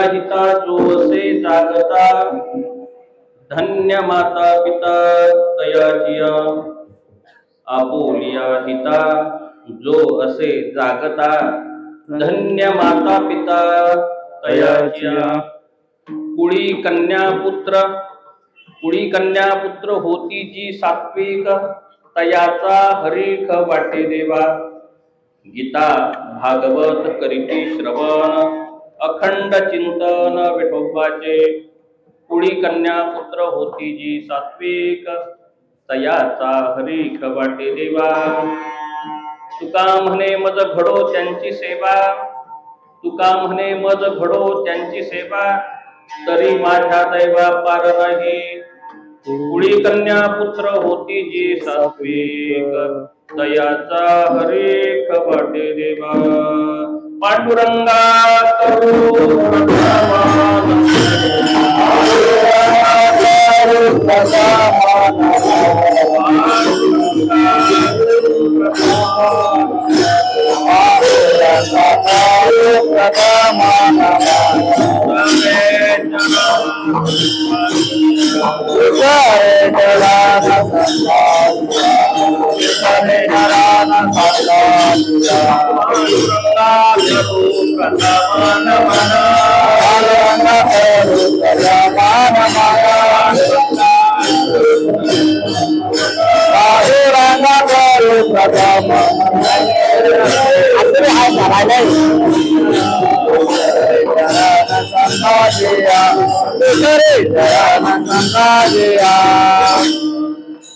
हिता जो असे जागता धन्य माता पिता तयाजिया आपोलिया हिता जो असे जागता धन्य माता पिता तयाजिया कुळी कन्या पुत्र होती जी सात्विक तयाचा हरिख वाटे देवा गीता भागवत करीती श्रवण अखंड चिंतन विठोबाचे कुळी कन्या पुत्र होती जी सात्विक तयाचा हरिख वाटे देवा तुका म्हणे मज घडो त्यांची सेवा तुका म्हणे मज घडो त्यांची सेवा तरी माझ्या दैवा पार नाही कुळी कन्या पुत्र होती जी सात्विक तयाचा हरिख वाटे देवा पांडुरंगा करू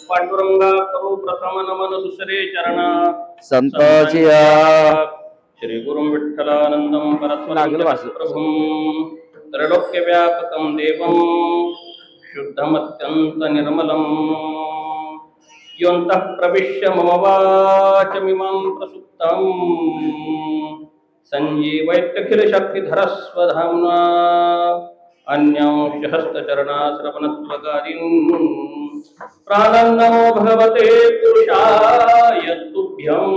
पांडुरंगा करू प्रथम नमन दुसरे चरण संतोषिया श्री गुरु विठ्ठलानंदम परस्परं प्रभुं त्रैलोक्य व्यापकं देवं शुद्धमत्यंत निर्मलं योऽन्तः प्रविश्य मम वाचमिमां प्रसुप्तां संजीवयत्यखिलशक्तिधरस्वधाम्ना अन्यांशहस्तचरणाश्रवणत्वकारीन् प्राणन्नमो भगवते पुरुषाय तुभ्यम्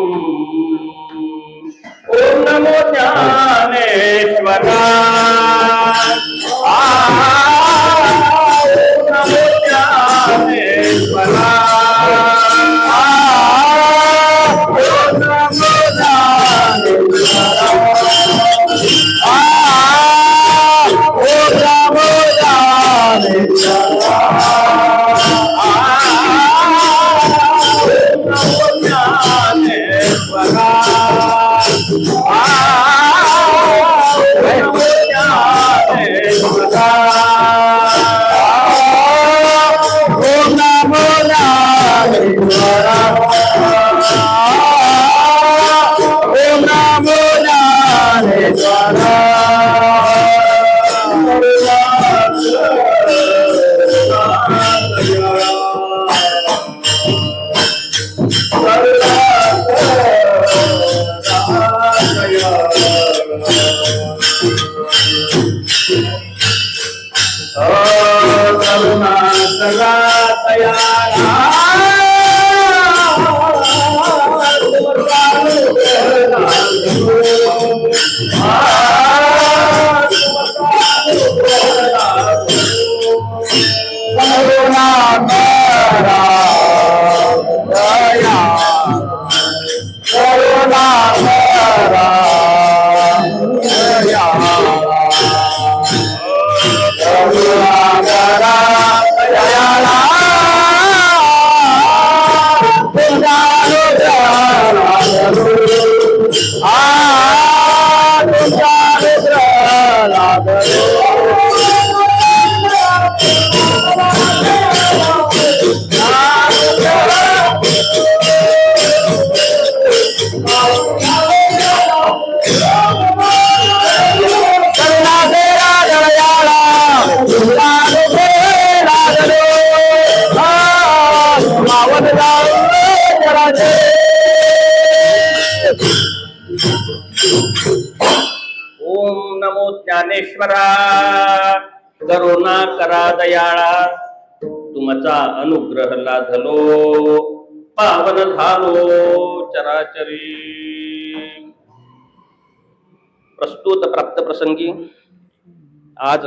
ॐ नमो ज्ञानेश्वराय ॐ नमो ज्ञानेश्वराय ज्ञानेश्वरा करुणा करा दयाळा तुमचा अनुग्रह लाधलो पावन झालो चराचरी। प्रस्तुत प्राप्त प्रसंगी आज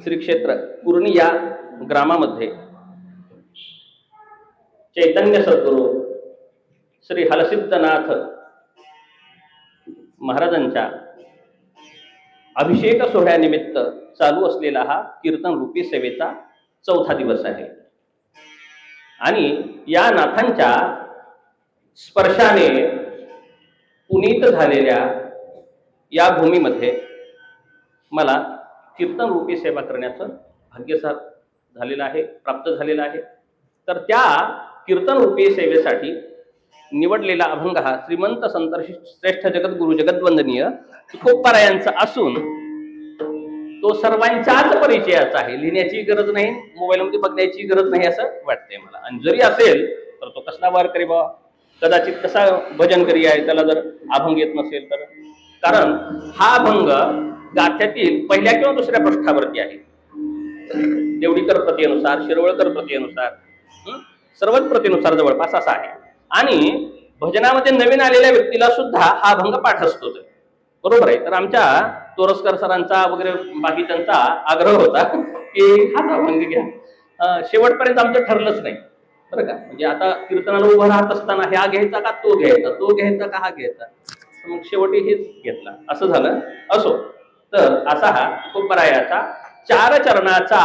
श्री क्षेत्र कुर्णी या ग्रामामध्ये चैतन्य सद्गुरू श्री हलसिद्धनाथ महाराजांच्या अभिषेक सोहळ्यानिमित्त चालू असलेला हा कीर्तन रूपी सेवेचा चौथा दिवस आहे आणि या नाथांच्या स्पर्शाने पुनीत झालेल्या या भूमीमध्ये मला कीर्तन रूपी सेवा करण्याचं भाग्य झालेलं आहे, प्राप्त झालेलं आहे. तर त्या कीर्तन रूपी सेवेसाठी निवडलेला अभंग हा श्रीमंत संत श्रेष्ठ जगद्गुरु जगद्वंदनीय तुकोबारायांचा असून तो सर्वांच्याच परिचयाचा आहे. लिहिण्याची गरज नाही, मोबाईलमध्ये बघण्याची गरज नाही असं वाटतंय मला. आणि जरी असेल तर तो कसला वारकरी बा, कदाचित कसा भजन करी आहे, त्याला जर अभंग येत नसेल तर. कारण हा अभंग गाथ्यातील पहिल्या किंवा दुसऱ्या पृष्ठावरती आहे. देवडीकर प्रतीनुसार, शिरवळकर प्रतीनुसार, सर्वच प्रतीनुसार जवळपास असा आहे. आणि भजनामध्ये नवीन आलेल्या व्यक्तीला सुद्धा हा अभंग पाठ असतो, बरोबर आहे. तर आमच्या तोरसकर सरांचा वगैरे बाकीच्यांचा आग्रह होता की हाच अभंग घ्या. शेवटपर्यंत आमचं ठरलंच नाही बरं का. म्हणजे आता कीर्तनाला उभं राहत असताना हा घ्यायचा का तो घ्यायचा, तो घ्यायचा का हा घ्यायचा, मग शेवटी हेच घेतला, असं झालं. असो, तर असा हा तुकोबारायाचा 4 चरणाचा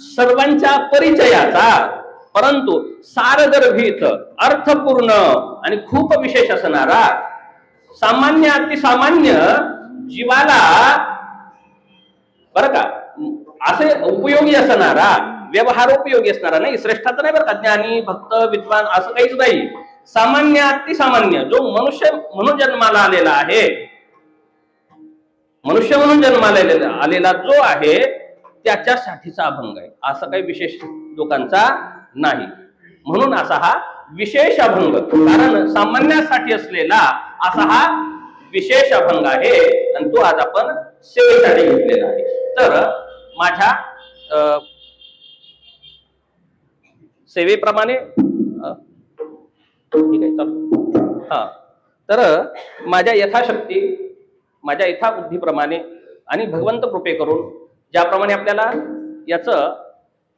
सर्वांच्या परिचयाचा परंतु सारगर्भित अर्थपूर्ण आणि खूप विशेष असणारा, सामान्य अतिसामान्य जीवाला बरं का असे उपयोगी असणारा, व्यवहारोपयोगी असणारा, नाही श्रेष्ठाचा नाही बरं का, ज्ञानी भक्त विद्वान असं काहीच नाही, सामान्य अतिसामान्य जो मनुष्य म्हणून जन्माला आलेला आहे, मनुष्य म्हणून जन्माला आलेला जो आहे त्याच्यासाठीचा अभंग आहे. असं काही विशेष लोकांचा नाही. म्हणून असा हा विशेष अभंग, कारण सामान्यासाठी असलेला असा हा विशेष अभंग आहे आणि तो आज आपण सेवेसाठी घेतलेला आहे. तर माझ्या सेवेप्रमाणे ठीक आहे, चल हा. तर माझ्या यथाशक्ती, माझ्या यथाबुद्धीप्रमाणे आणि भगवंत कृपे करून ज्याप्रमाणे आपल्याला याचं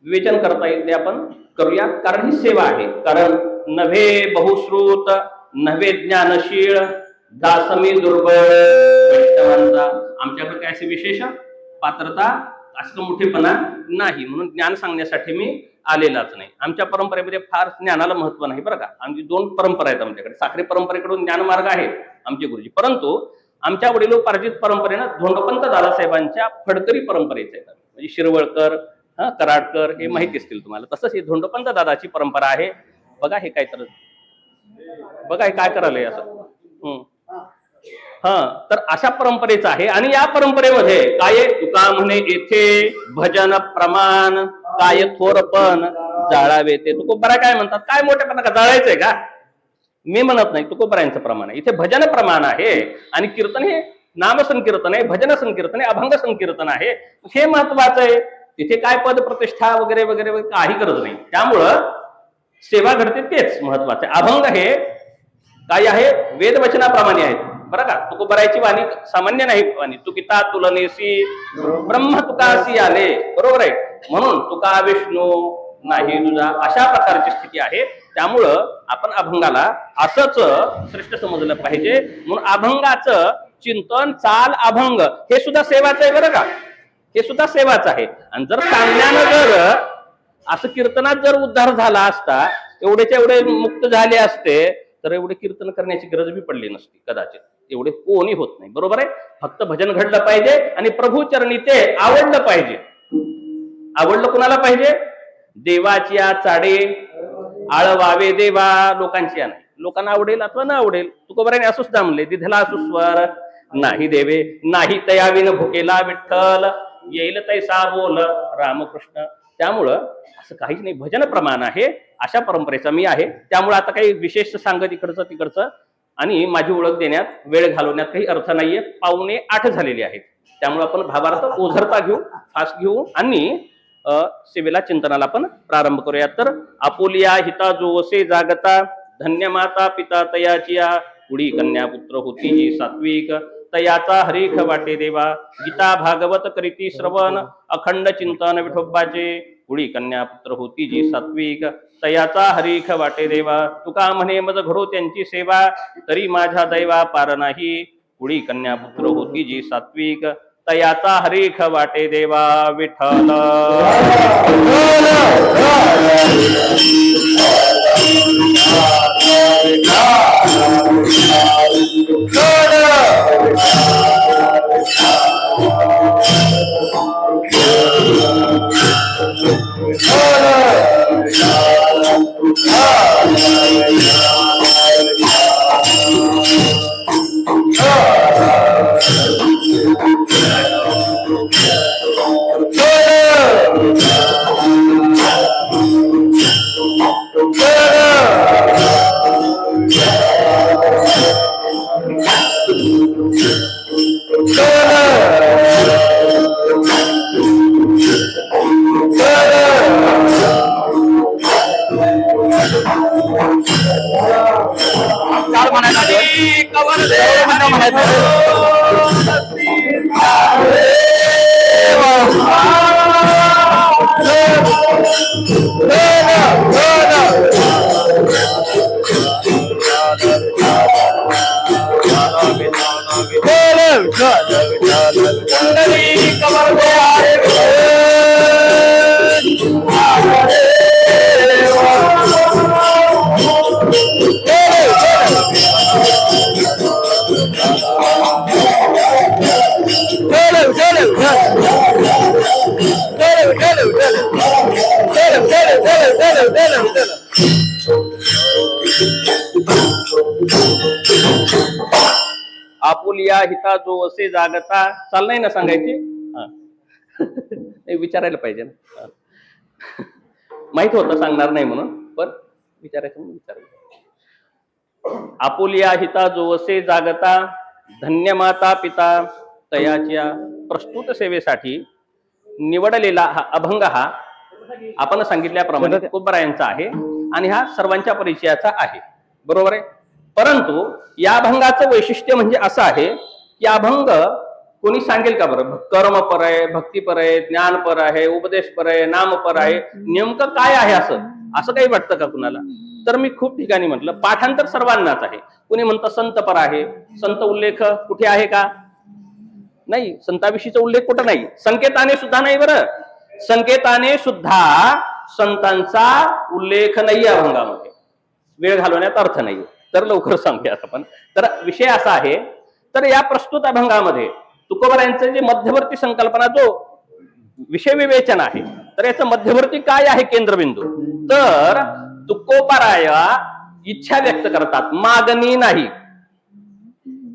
विवेचन करता येईल ते आपण करूया. कारण ही सेवा आहे. कारण नव्हे बहुश्रुत नव्हे ज्ञानशील दासमी दुर्बळ वैष्णवांचा. आमच्याकडे काय असे विशेष पात्रता, असं मोठेपणा नाही, म्हणून ज्ञान सांगण्यासाठी मी आलेलाच नाही. आमच्या परंपरेमध्ये फार ज्ञानाला महत्व नाही बरं का. आमची 2 परंपरा आहेत आमच्याकडे. साखरे परंपरेकडून ज्ञानमार्ग आहे आमचे गुरुजी, परंतु आमच्या वडिलोपार्जित परंपरेनं धोंडोपंत दादासाहेबांच्या फडकरी परंपरेचे आहेत. म्हणजे शिरवळकर, कराडकर हे माहिती असतील तुम्हाला. तसंच ही धोंडोपंत दादाची परंपरा आहे. बघा हे काय तर बघा हे काय करायलंय असं. तर अशा परंपरेचं आहे. आणि या परंपरेमध्ये काय तुका म्हणे येथे भजन प्रमाण काय थोरपण जाळावे ते. तुकोबारा काय म्हणतात, काय मोठेपणा का जाळायचंय का, मी म्हणत नाही. तुकोबारायांचं प्रमाण आहे, इथे भजन प्रमाण आहे. आणि कीर्तन हे नाम संकीर्तन आहे, भजन संकीर्तन आहे, अभंग संकीर्तन आहे, हे महत्वाचं आहे. तिथे काय पद प्रतिष्ठा वगैरे वगैरे काही गरज नाही. त्यामुळं सेवा घडते तेच महत्वाचं आहे. अभंग हे काय आहे, वेदवचनाप्रमाणे आहेत बरं का. तुकोबारायची वाणी सामान्य नाही वाणी. तुकिता तुलनेसी ब्रह्म तुकासी आले, बरोबर आहे. म्हणून तुका विष्णू नाही तुझा, अशा प्रकारची स्थिती आहे. त्यामुळं आपण अभंगाला असंच श्रेष्ठ समजलं पाहिजे. म्हणून अभंगाचं चिंतन, चाल, अभंग हे सुद्धा सेवाच आहे बरं का. हे सुद्धा सेवाच आहे. आणि जर सांगण्यानं जर असं कीर्तनात जर उद्धार झाला असता, एवढेच्या एवढे मुक्त झाले असते, तर एवढे कीर्तन करण्याची गरज बी पडली नसती कदाचित. एवढे कोणी होत नाही, बरोबर आहे. फक्त भजन घडलं पाहिजे आणि प्रभू चरणी ते आवडलं पाहिजे. आवडलं कुणाला पाहिजे, देवाची या चाडे आळवावे देवा, लोकांची या नाही. लोकांना आवडेल अथवा न आवडेल. तुकोबाराने असं सुद्धा म्हणले, दिधला सुस्वर नाही देवे नाही तयाविन भुकेला विठ्ठल येईल तैसा बोल रामकृष्ण. त्यामुळं असं काहीच नाही, भजन प्रमाण आहे. अशा परंपरेचा मी आहे. त्यामुळे आता काही विशेष सांगत इकडचं तिकडचं आणि माझी ओळख देण्यात, वेळ घालवण्यात काही अर्थ नाहीये. 7:45 झालेली आहेत. त्यामुळे आपण भावार्थ ओझरता घेऊ, फास्ट घेऊ आणि सेवेला चिंतनाला पण प्रारंभ करूया. तर आपोलिया हिता जो वसे जागता धन्य माता पिता तयाचिया, पुढी कन्या पुत्र होती जी सात्विक, तयाचा हरीख वाटे देवा. गीता भागवत करीती श्रवण अखंड चिंतन विठोबाचे. कुळी कन्या पुत्र होती जी सात्विक तयाचा हरीख वाटे देवा. तुका म्हणे मज घडो त्यांची सेवा तरी माझ्या दैवा पार नाही. कुळी कन्या पुत्र होती जी सात्विक तयाचा हरीख वाटे देवा. विठ्ठल आपुलिया हिता जो असे जागता. चाल नाही ना सांगायची. विचारायला पाहिजे ना. माहित होतं सांगणार नाही म्हणून, पण विचारायचं म्हणून विचारायचं. आपुलिया हिता जो असे जागता धन्य माता पिता तयाच्या प्रस्तुत सेवेसाठी निवडलेला हा अभंग हा आपण सांगितल्याप्रमाणे तुकोबारायांचा आहे आणि हा सर्वांच्या परिचयाचा आहे. बरोबर आहे. परंतु या अभंगाचं वैशिष्ट्य म्हणजे असं आहे की अभंग कोणी सांगेल का बरं? कर्मपर आहे, भक्तीपर आहे, ज्ञानपर आहे, उपदेशपर आहे, नामपर आहे, नेमकं काय आहे असं काही वाटतं का कुणाला? तर मी खूप ठिकाणी म्हटलं पाठांतर सर्वांनाच आहे. कुणी म्हणतं संतपर आहे. संत उल्लेख कुठे आहे का? नाही. संताविषयीचा उल्लेख कुठं नाही. संकेताने सुद्धा नाही. बरं, संकेताने सुद्धा संतांचा उल्लेख नाही अभंगामध्ये. वेळ घालवण्यात अर्थ नाही. तर लवकर सांगूयात आपण. तर विषय असा आहे, तर या प्रस्तुत अभंगामध्ये तुकोबारायांचं जे मध्यवर्ती संकल्पना जो विषय विवेचन आहे, तर याचं मध्यवर्ती काय आहे केंद्रबिंदू? तर तुकोबाराया इच्छा व्यक्त करतात, मागणी नाही.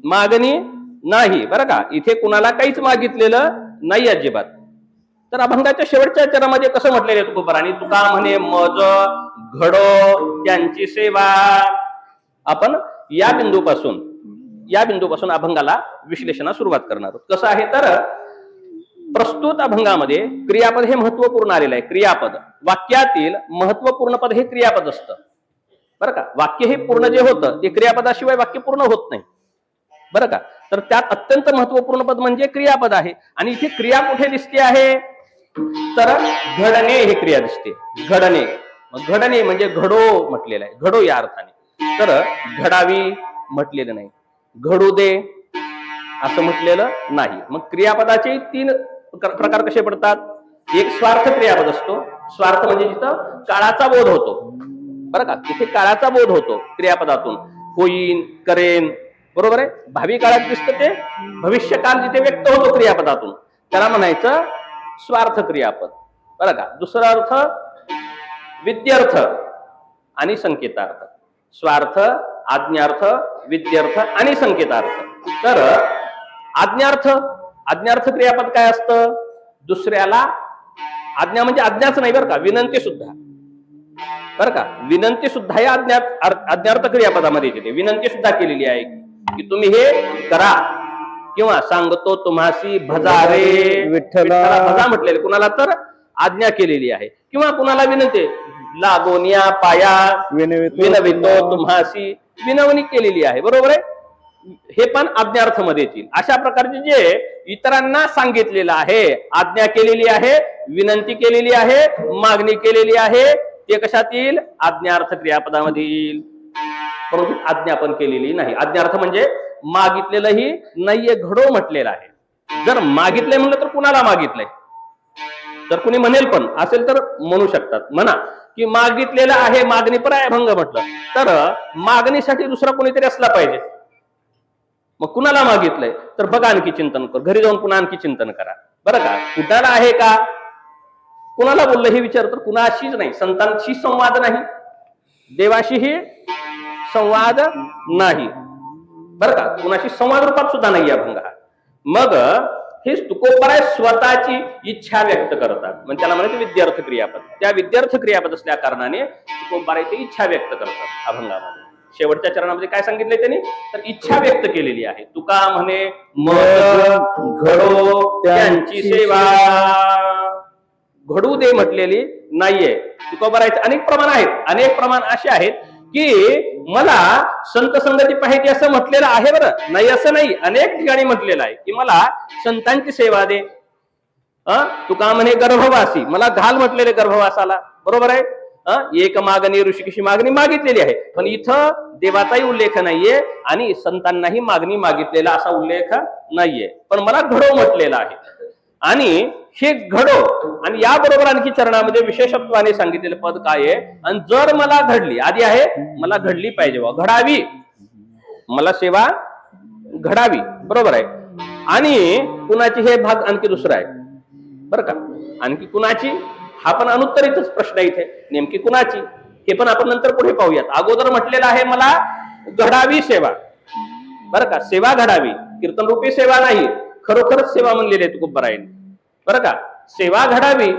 मागणी नाही बरं का. इथे कुणाला काहीच मागितलेलं नाही अजिबात. तर अभंगाच्या शेवटच्या चरणामध्ये कसं म्हटलेलं आहे तुकोबारांनी? तुका म्हणे मज घडो त्यांची सेवा. आपण या बिंदूपासून अभंगाला विश्लेषणास सुरुवात करणार आहोत. कसं आहे तर प्रस्तुत अभंगामध्ये क्रियापद हे महत्वपूर्ण आलेलं आहे. क्रियापद वाक्यातील महत्वपूर्ण पद हे क्रियापद असतं बरं का. वाक्य हे पूर्ण जे होतं ते क्रियापदाशिवाय वाक्य पूर्ण होत नाही बरं का. तर त्यात अत्यंत महत्वपूर्ण पद म्हणजे क्रियापद आहे. आणि इथे क्रिया कुठे दिसते आहे तर घडणे हे क्रिया दिसते. घडणे. घडणे म्हणजे घडो म्हटलेलं आहे. घडो या अर्थाने. तर घडावी म्हटलेलं नाही. घडू दे असं म्हटलेलं नाही. मग क्रियापदाचे 3 प्रकार कसे पडतात? एक स्वार्थ क्रियापद असतो. स्वार्थ म्हणजे जिथं काळाचा बोध होतो बरं का. तिथे काळाचा बोध होतो क्रियापदातून. होईन, करेन, बरोबर आहे. भावी काळात दिसतं ते भविष्यकाल जिथे व्यक्त होतो क्रियापदातून त्याला म्हणायचं स्वार्थ क्रियापद बरं का. दुसरा अर्थ विद्यार्थ आणि संकेतार्थ. स्वार्थ, आज्ञार्थ, विद्यार्थ आणि संकेतार्थ. तर आज्ञार्थ क्रियापद काय असतं? दुसऱ्याला आज्ञा म्हणजे आज्ञाच नाही बरं का, विनंती सुद्धा बरं का. विनंती सुद्धा या आज्ञार्थ क्रियापदामध्ये येते. विनंती सुद्धा केलेली आहे की तुम्ही हे करा किंवा सांगतो तुम्हासी भजा रे विठ्ठला. भजा म्हटलेले कुणाला तर आज्ञा केलेली आहे किंवा कुणाला विनंती लागोनिया पाया विनवितो तुम्हासी विनवणी केलेली आहे. बरोबर आहे. हे पण आज्ञार्थमध्ये येतील. अशा प्रकारचे जे इतरांना सांगितलेलं आहे, आज्ञा केलेली आहे, विनंती केलेली आहे, मागणी केलेली आहे, ते कशात येईल? आज्ञार्थ क्रियापदामध्ये येईल. परंतु आज्ञापन केलेली नाही. आज्ञार्थ म्हणजे मागितलेलंही नाहीये, घडो म्हटलेलं आहे. जर मागितलंय म्हणलं तर कुणाला मागितलंय? तर कुणी म्हणेल पण असेल तर म्हणू शकतात, म्हणा की मागितलेलं आहे, मागणी पर आहे भंग म्हटलं तर मागणीसाठी दुसरा कोणीतरी असला पाहिजे. मग कुणाला मागितलंय? तर बघा, आणखी चिंतन कर, घरी जाऊन पुन्हा आणखी चिंतन करा बरं का. कुणाला आहे का, कुणाला बोललं हे विचार, तर कुणाशीच नाही. संतांशी संवाद नाही, देवाशीही संवाद नाही बरं का. कुणाशी संवाद रूपात सुद्धा नाही अभंग हा. मग हे तुकोबराय स्वतःची इच्छा व्यक्त करतात, म्हणजे त्याला म्हणायचं विद्यार्थ क्रियापद. त्या विद्यार्थ क्रियापद असल्या कारणाने तुकोबराय ते इच्छा व्यक्त करतात अभंगामध्ये. शेवटच्या चरणामध्ये काय सांगितलंय त्यांनी? तर इच्छा व्यक्त केलेली आहे. तुका म्हणे मग घडो त्यांची सेवा, घडू दे म्हटलेली नाहीये. तुकोबरायचे अनेक प्रमाण आहेत. अनेक प्रमाण असे आहेत की मला संत संगती पाहिजे असं म्हटलेलं आहे. बरं, नाही असं नाही, अनेक ठिकाणी म्हटलेलं आहे की मला संतांची सेवा दे. तुका म्हणे गर्भवासी, मला घाल म्हटलेले गर्भवासाला, बरोबर आहे. एक मागणी ऋषिकेशी मागणी मागितलेली आहे, पण इथं देवाचाही उल्लेख नाहीये आणि संतांनाही मागणी मागितलेला असा उल्लेख नाहीये, पण मला घडो म्हटलेला आहे. आणि हे घडो, आणि याबरोबर आणखी चरणामध्ये विशेषत्वाने सांगितलेलं पद काय आहे? आणि जर मला घडली, आधी आहे मला घडली पाहिजे, घडावी, मला सेवा घडावी, बरोबर आहे. आणि कुणाची, हे भाग आणखी दुसरा आहे बरं का. आणखी कुणाची हा पण अनुत्तरितच प्रश्न इथे, नेमकी कुणाची हे पण आपण नंतर पुढे पाहूयात. अगोदर म्हटलेलं आहे मला घडावी सेवा, बरं का. सेवा घडावी, कीर्तन रूपी सेवा नाही, खरोखरच सेवा म्हणलेली आहे तुकोबरायांनी, बरं का. सेवा घडावी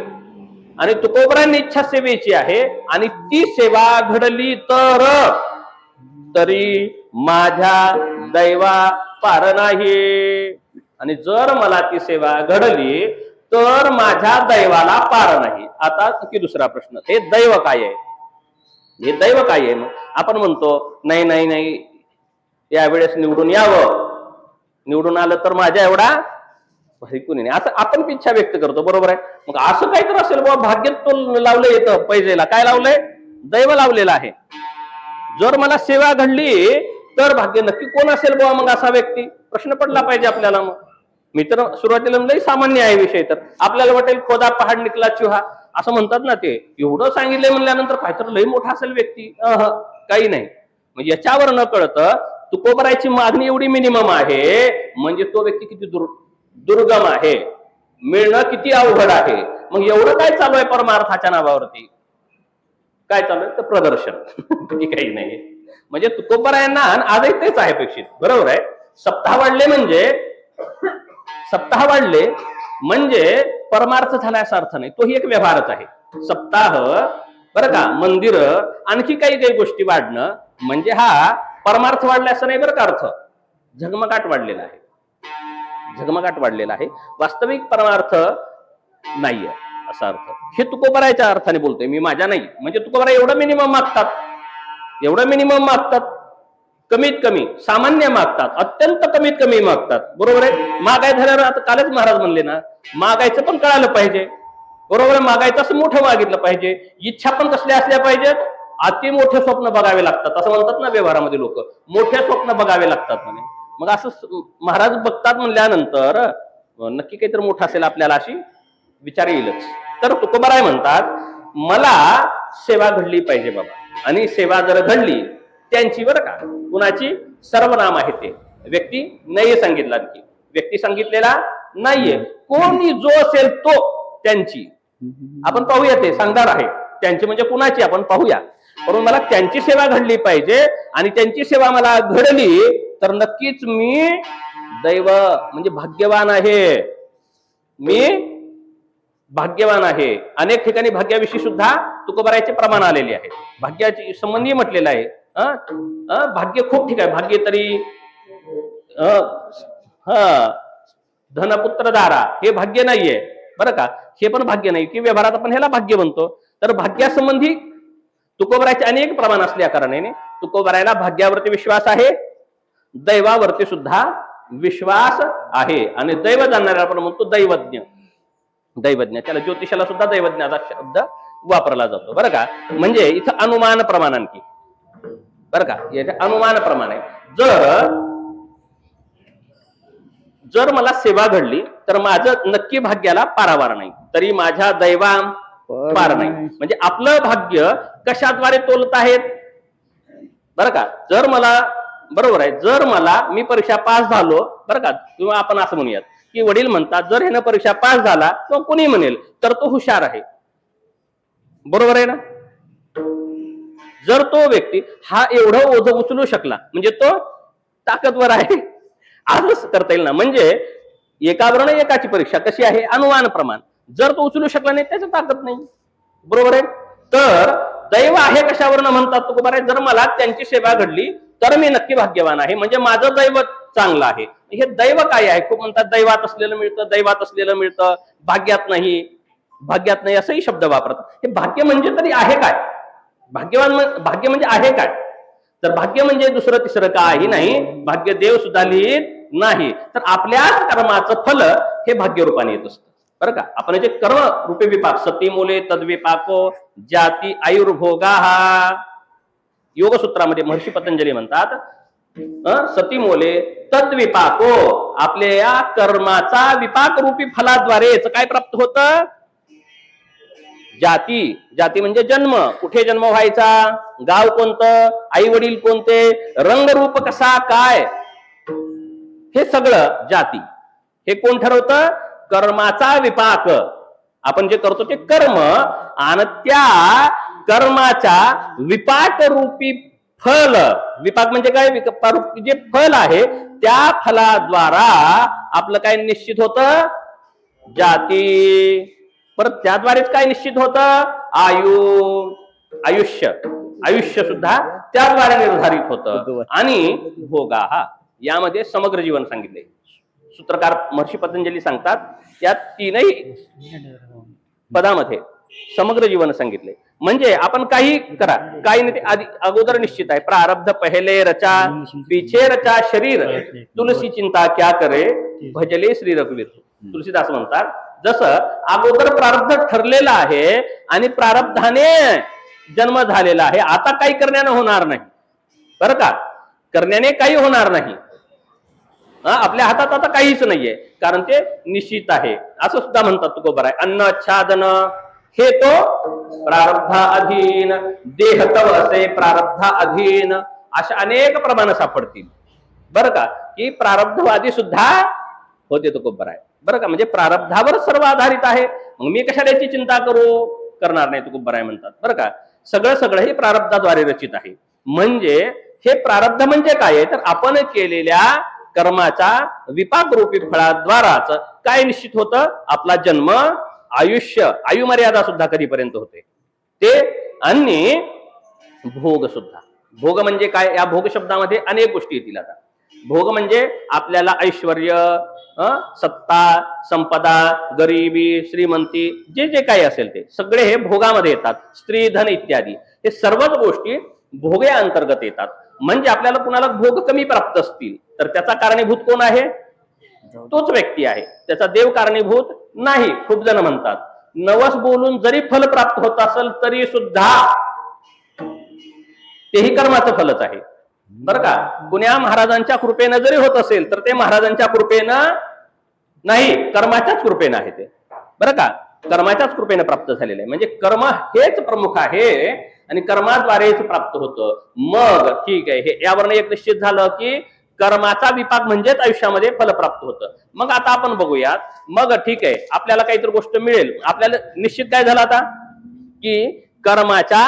आणि तुकोबरायांनी इच्छा सेवेची आहे, आणि ती सेवा घडली तर तरी माझ्या दैवा पार नाही. आणि जर मला ती सेवा घडली तर माझ्या दैवाला पार नाही. आता की दुसरा प्रश्न, हे दैव काय आहे? हे दैव काय आहे? मग आपण म्हणतो नाही नाही नाही, यावेळेस निवडून यावं, निवडून आलं तर माझ्या एवढा कुणी नाही, असं आपण इच्छा व्यक्त करतो, बरोबर आहे. मग असं काहीतरी असेल बाबा, भाग्यात तो लावलं येतं पैजेला, काय लावलंय? दैव लावलेलं आहे. जर मला सेवा घडली तर भाग्य नक्की कोण असेल बाबा मग असा व्यक्ती? प्रश्न पडला पाहिजे आपल्याला. मग मी तर सुरुवातीला लई सामान्य आहे विषय, तर आपल्याला वाटेल खोदा पहाड निकला चुहा असं म्हणतात ना, ते एवढं सांगितलंय म्हणल्यानंतर काहीतरी लई मोठा असेल व्यक्ती. काही नाही. म्हणजे याच्यावर न कळतं तुकोबरायची मागणी एवढी मिनिमम आहे, म्हणजे तो व्यक्ती किती दुर्गम आहे, मिळणं किती अवघड आहे. मग एवढं काय चालू आहे परमार्थाच्या नावावरती? काय चालू आहे? तर प्रदर्शन काही नाही. म्हणजे तुकोबरायांना आजही तेच आहे अपेक्षित, बरोबर आहे. सप्ताह वाढले म्हणजे परमार्थ झाला असा अर्थ नाही, तोही एक व्यवहारच आहे. सप्ताह, बरं का, मंदिर, आणखी काही काही गोष्टी वाढणं म्हणजे हा परमार्थ वाढला असं नाही बरं का. अर्थ झगमगाट वाढलेला आहे, झगमगाट वाढलेला आहे, वास्तविक परमार्थ नाहीये असा अर्थ. हे तुकोबरायच्या अर्थाने बोलतोय मी, माझ्या नाही. म्हणजे तुकोबराय एवढं मिनिमम मागतात, एवढं मिनिमम मागतात, कमीत कमी सामान्य मागतात, अत्यंत कमीत कमी मागतात, बरोबर आहे. मागाय झाल्यावर आता कालच महाराज म्हणले ना, मागायचं पण कळालं पाहिजे, बरोबर आहे. मागायचं असं मोठं मागितलं पाहिजे. इच्छा पण कसल्या असल्या पाहिजेत? अति मोठे स्वप्न बघावे लागतात असं म्हणतात ना व्यवहारामध्ये लोक, मोठे स्वप्न बघावे लागतात म्हणे. मग असं महाराज बघतात म्हणल्यानंतर नक्की काहीतरी मोठं असेल आपल्याला अशी विचार येईलच. तर तुकोबराय म्हणतात मला सेवा घडली पाहिजे बाबा, आणि सेवा जर घडली त्यांची, बरं का, कुणाची? सर्वनाम आहे ते, व्यक्ती नाही सांगितला, की व्यक्ती सांगितलेला नाहीये, कोणी जो असेल तो त्यांची. आपण पाहूया, ते सांगणार आहे त्यांची म्हणजे कुणाची आपण पाहूया. म्हणून मला त्यांची सेवा घडली पाहिजे, आणि त्यांची सेवा मला घडली तर नक्कीच मी दैव म्हणजे भाग्यवान आहे, मी भाग्यवान आहे. अनेक ठिकाणी भाग्याविषयी सुद्धा तुकोबरायचे प्रमाण आलेले आहे, भाग्याची संबंधी म्हटलेलं आहे. भाग्य खूप ठिकाणी, भाग्य तरी धनपुत्र दारा हे भाग्य नाहीये, बरं का. हे पण भाग्य नाही, की व्यवहारात आपण ह्याला भाग्य म्हणतो. तर दैवावरती सुद्धा विश्वास आहे. आणि दैव जाणणाऱ्या आपण म्हणतो दैवज्ञ. दैवज्ञ, त्याला ज्योतिषाला सुद्धा दैवज्ञाचा शब्द वापरला जातो बरं का. म्हणजे इथं अनुमान प्रमाण आणखी बरं का, याचे अनुमान प्रमाण आहे. जर मला सेवा घडली तर माझं नक्की भाग्याला पारावार नाही, तरी माझ्या दैवा पार नाही. म्हणजे आपलं भाग्य कशाद्वारे तोलत आहेत बरं का. जर मला बरोबर आहे, जर मला मी परीक्षा पास झालो बरं का, किंवा आपण असं म्हणूयात की वडील म्हणतात जर ह्यानं परीक्षा पास झाला किंवा कोणी म्हणेल तर तो हुशार आहे, बरोबर आहे ना. जर तो व्यक्ती हा एवढं ओझं उचलू शकला म्हणजे तो ताकदवर आहे, असंच करता येईल ना. म्हणजे एकावरण एकाची परीक्षा कशी आहे, अनुमान प्रमाण. जर तो उचलू शकला नाही त्याची ताकद नाही, बरोबर आहे. तर दैव आहे कशावरनं म्हणतात तो बरं आहे, जर मला त्यांची सेवा घडली तर मी नक्की भाग्यवान आहे, म्हणजे माझं दैव चांगलं आहे. हे दैव काय आहे, खूप म्हणतात दैवात असलेलं मिळतं, दैवात असलेलं मिळतं, भाग्यात नाही, भाग्यात नाही असंही शब्द वापरतात. हे भाग्य म्हणजे तरी आहे काय, भाग्य म्हणजे आहे काय. तर भाग्य म्हणजे दुसरं तिसरं काही नाही, भाग्य देव सुद्धा लिहित नाही. तर आपल्याच कर्माचं फल हे भाग्यरूपाने येत असतं बरं का. आपण जे कर्म रूपे विपाक, सती मूले तद्विपाको जाती आयुर्भोगा, हा योगसूत्रामध्ये महर्षी पतंजली म्हणतात सती मोले तद्विपाको, आपल्या या कर्माचा विपाक रूपी फलाद्वारे काय प्राप्त होतं, जाती. जाती म्हणजे जन्म, कुठे जन्म व्हायचा, गाव कोणतं, आई वडील कोणते, रंगरूप कसा काय, हे सगळं जाती. हे कोण ठरवतं, कर्माचा विपाक. आपण जे करतो ते कर्म आणि त्या कर्माच्या विपाक रूपी फल, विपाक म्हणजे काय, जे फल आहे त्या फलाद्वारा आपलं काय निश्चित होतं, जाती. परत त्याद्वारेच काय निश्चित होतं, आयुष्य सुद्धा त्याद्वारे निर्धारित होतं. आणि भोगा, हा यामध्ये समग्र जीवन सांगितले. सूत्रकार महर्षी पतंजली सांगतात या तीनही पदामध्ये समग्र जीवन सांगितले. म्हणजे आपण काही करा, काही नाही, आधी अगोदर निश्चित आहे. प्रारब्ध पहिले रचा, पीछे रचा शरीर, तुलसी चिंता क्या करे, भजले श्री रघुवीर. तुलसीदास म्हणतात जसं अगोदर प्रारब्ध ठरलेलं आहे आणि प्रारब्धाने जन्म झालेला आहे, आता काही करण्याने होणार नाही बरं का, करण्याने काही होणार नाही. आपल्या हातात आता काहीच नाहीये, कारण ते निश्चित आहे. असं सुद्धा म्हणतात तुकोबर आहे, अन्न छादन हे तो प्रारब्धा अधीन, देह तव असे प्रारब्धा अधीन, अशा अनेक प्रमाण सापडतील बरं का, की प्रारब्धवादी सुद्धा होते तुकोबर आहे बरं का. म्हणजे प्रारब्धावर सर्व आधारित आहे, मग मी कशाला याची चिंता करू, करणार नाही तुकोबर आहे म्हणतात बरं का. सगळं हे प्रारब्धाद्वारे रचित आहे. म्हणजे हे प्रारब्ध म्हणजे काय आहे, तर आपण केलेल्या कर्माच्या विपाक रूपी फळाद्वाराच काय निश्चित होतं, आपला जन्म, आयुष्य, आयुमर्यादा सुद्धा कधीपर्यंत होते ते, आणि भोग सुद्धा. भोग म्हणजे काय, या भोग शब्दामध्ये अनेक गोष्टी येतील. आता भोग म्हणजे आपल्याला ऐश्वर्य, सत्ता, संपदा, गरिबी, श्रीमंती, जे काही असेल ते सगळे हे भोगामध्ये येतात. स्त्री, धन इत्यादी हे सर्वच गोष्टी भोगे अंतर्गत येतात. म्हणजे आपल्याला कुणाला भोग कमी प्राप्त असतील तर त्याचा कारणीभूत कोण आहे, तोच व्यक्ती आहे, त्याचा देव कारणीभूत नाही. खूप जण म्हणतात नवस बोलून जरी फल प्राप्त होत असेल तरी सुद्धा तेही कर्माचं फलच आहे बरं का. कुण्या महाराजांच्या कृपेनं जरी होत असेल तर ते महाराजांच्या कृपेनं नाही, कर्माच्याच कृपेनं आहे ते बरं का, कर्माच्याच कृपेनं प्राप्त झालेलं आहे. म्हणजे कर्म हेच प्रमुख आहे आणि कर्माद्वारेच प्राप्त होतं. मग ठीक आहे, हे यावरनं एक निश्चित झालं की कर्माचा विपाक म्हणजेच आयुष्यामध्ये फल प्राप्त होतं. मग आता आपण बघूयात, मग ठीक आहे आपल्याला काहीतरी गोष्ट मिळेल, आपल्याला निश्चित काय झालं आता की कर्माच्या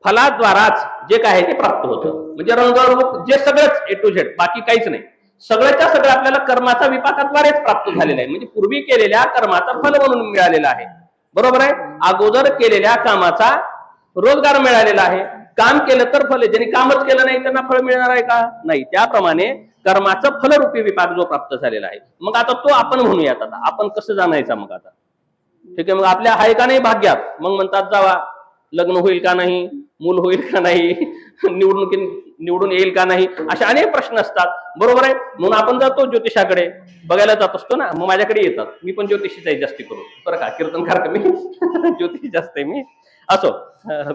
फलाद्वाराच जे काय आहे ते प्राप्त होतं. म्हणजे रंगरूप जे सगळंच ए टू झेड, बाकी काहीच नाही, सगळ्याच्या सगळं आपल्याला कर्माचा विपाकाद्वारेच प्राप्त झालेलं आहे. म्हणजे पूर्वी केलेल्या कर्माचा फल म्हणून मिळालेला आहे, बरोबर आहे. अगोदर केलेल्या कामाचा रोजगार मिळालेला आहे, काम केलं तर फल, ज्यांनी कामच केलं नाही त्यांना फळ मिळणार आहे का, नाही. त्याप्रमाणे कर्माचं फलरूपी विपाक जो प्राप्त झालेला आहे. मग आता तो आपण म्हणूयात, आता आपण कसं जाणायचा, मग आता ठीक आहे, मग आपल्या आहे का नाही भाग्यात, मग म्हणतात जावा, लग्न होईल का नाही, मूल होईल का नाही, निवडून येईल का नाही, असे अनेक प्रश्न असतात. बरोबर आहे. म्हणून आपण जातो ज्योतिषाकडे, बघायला जात असतो ना. मग माझ्याकडे येतात. मी पण ज्योतिषीच आहे जास्ती करून, बरं का, कीर्तनकार कमी ज्योतिषी जास्त आहे मी. असो,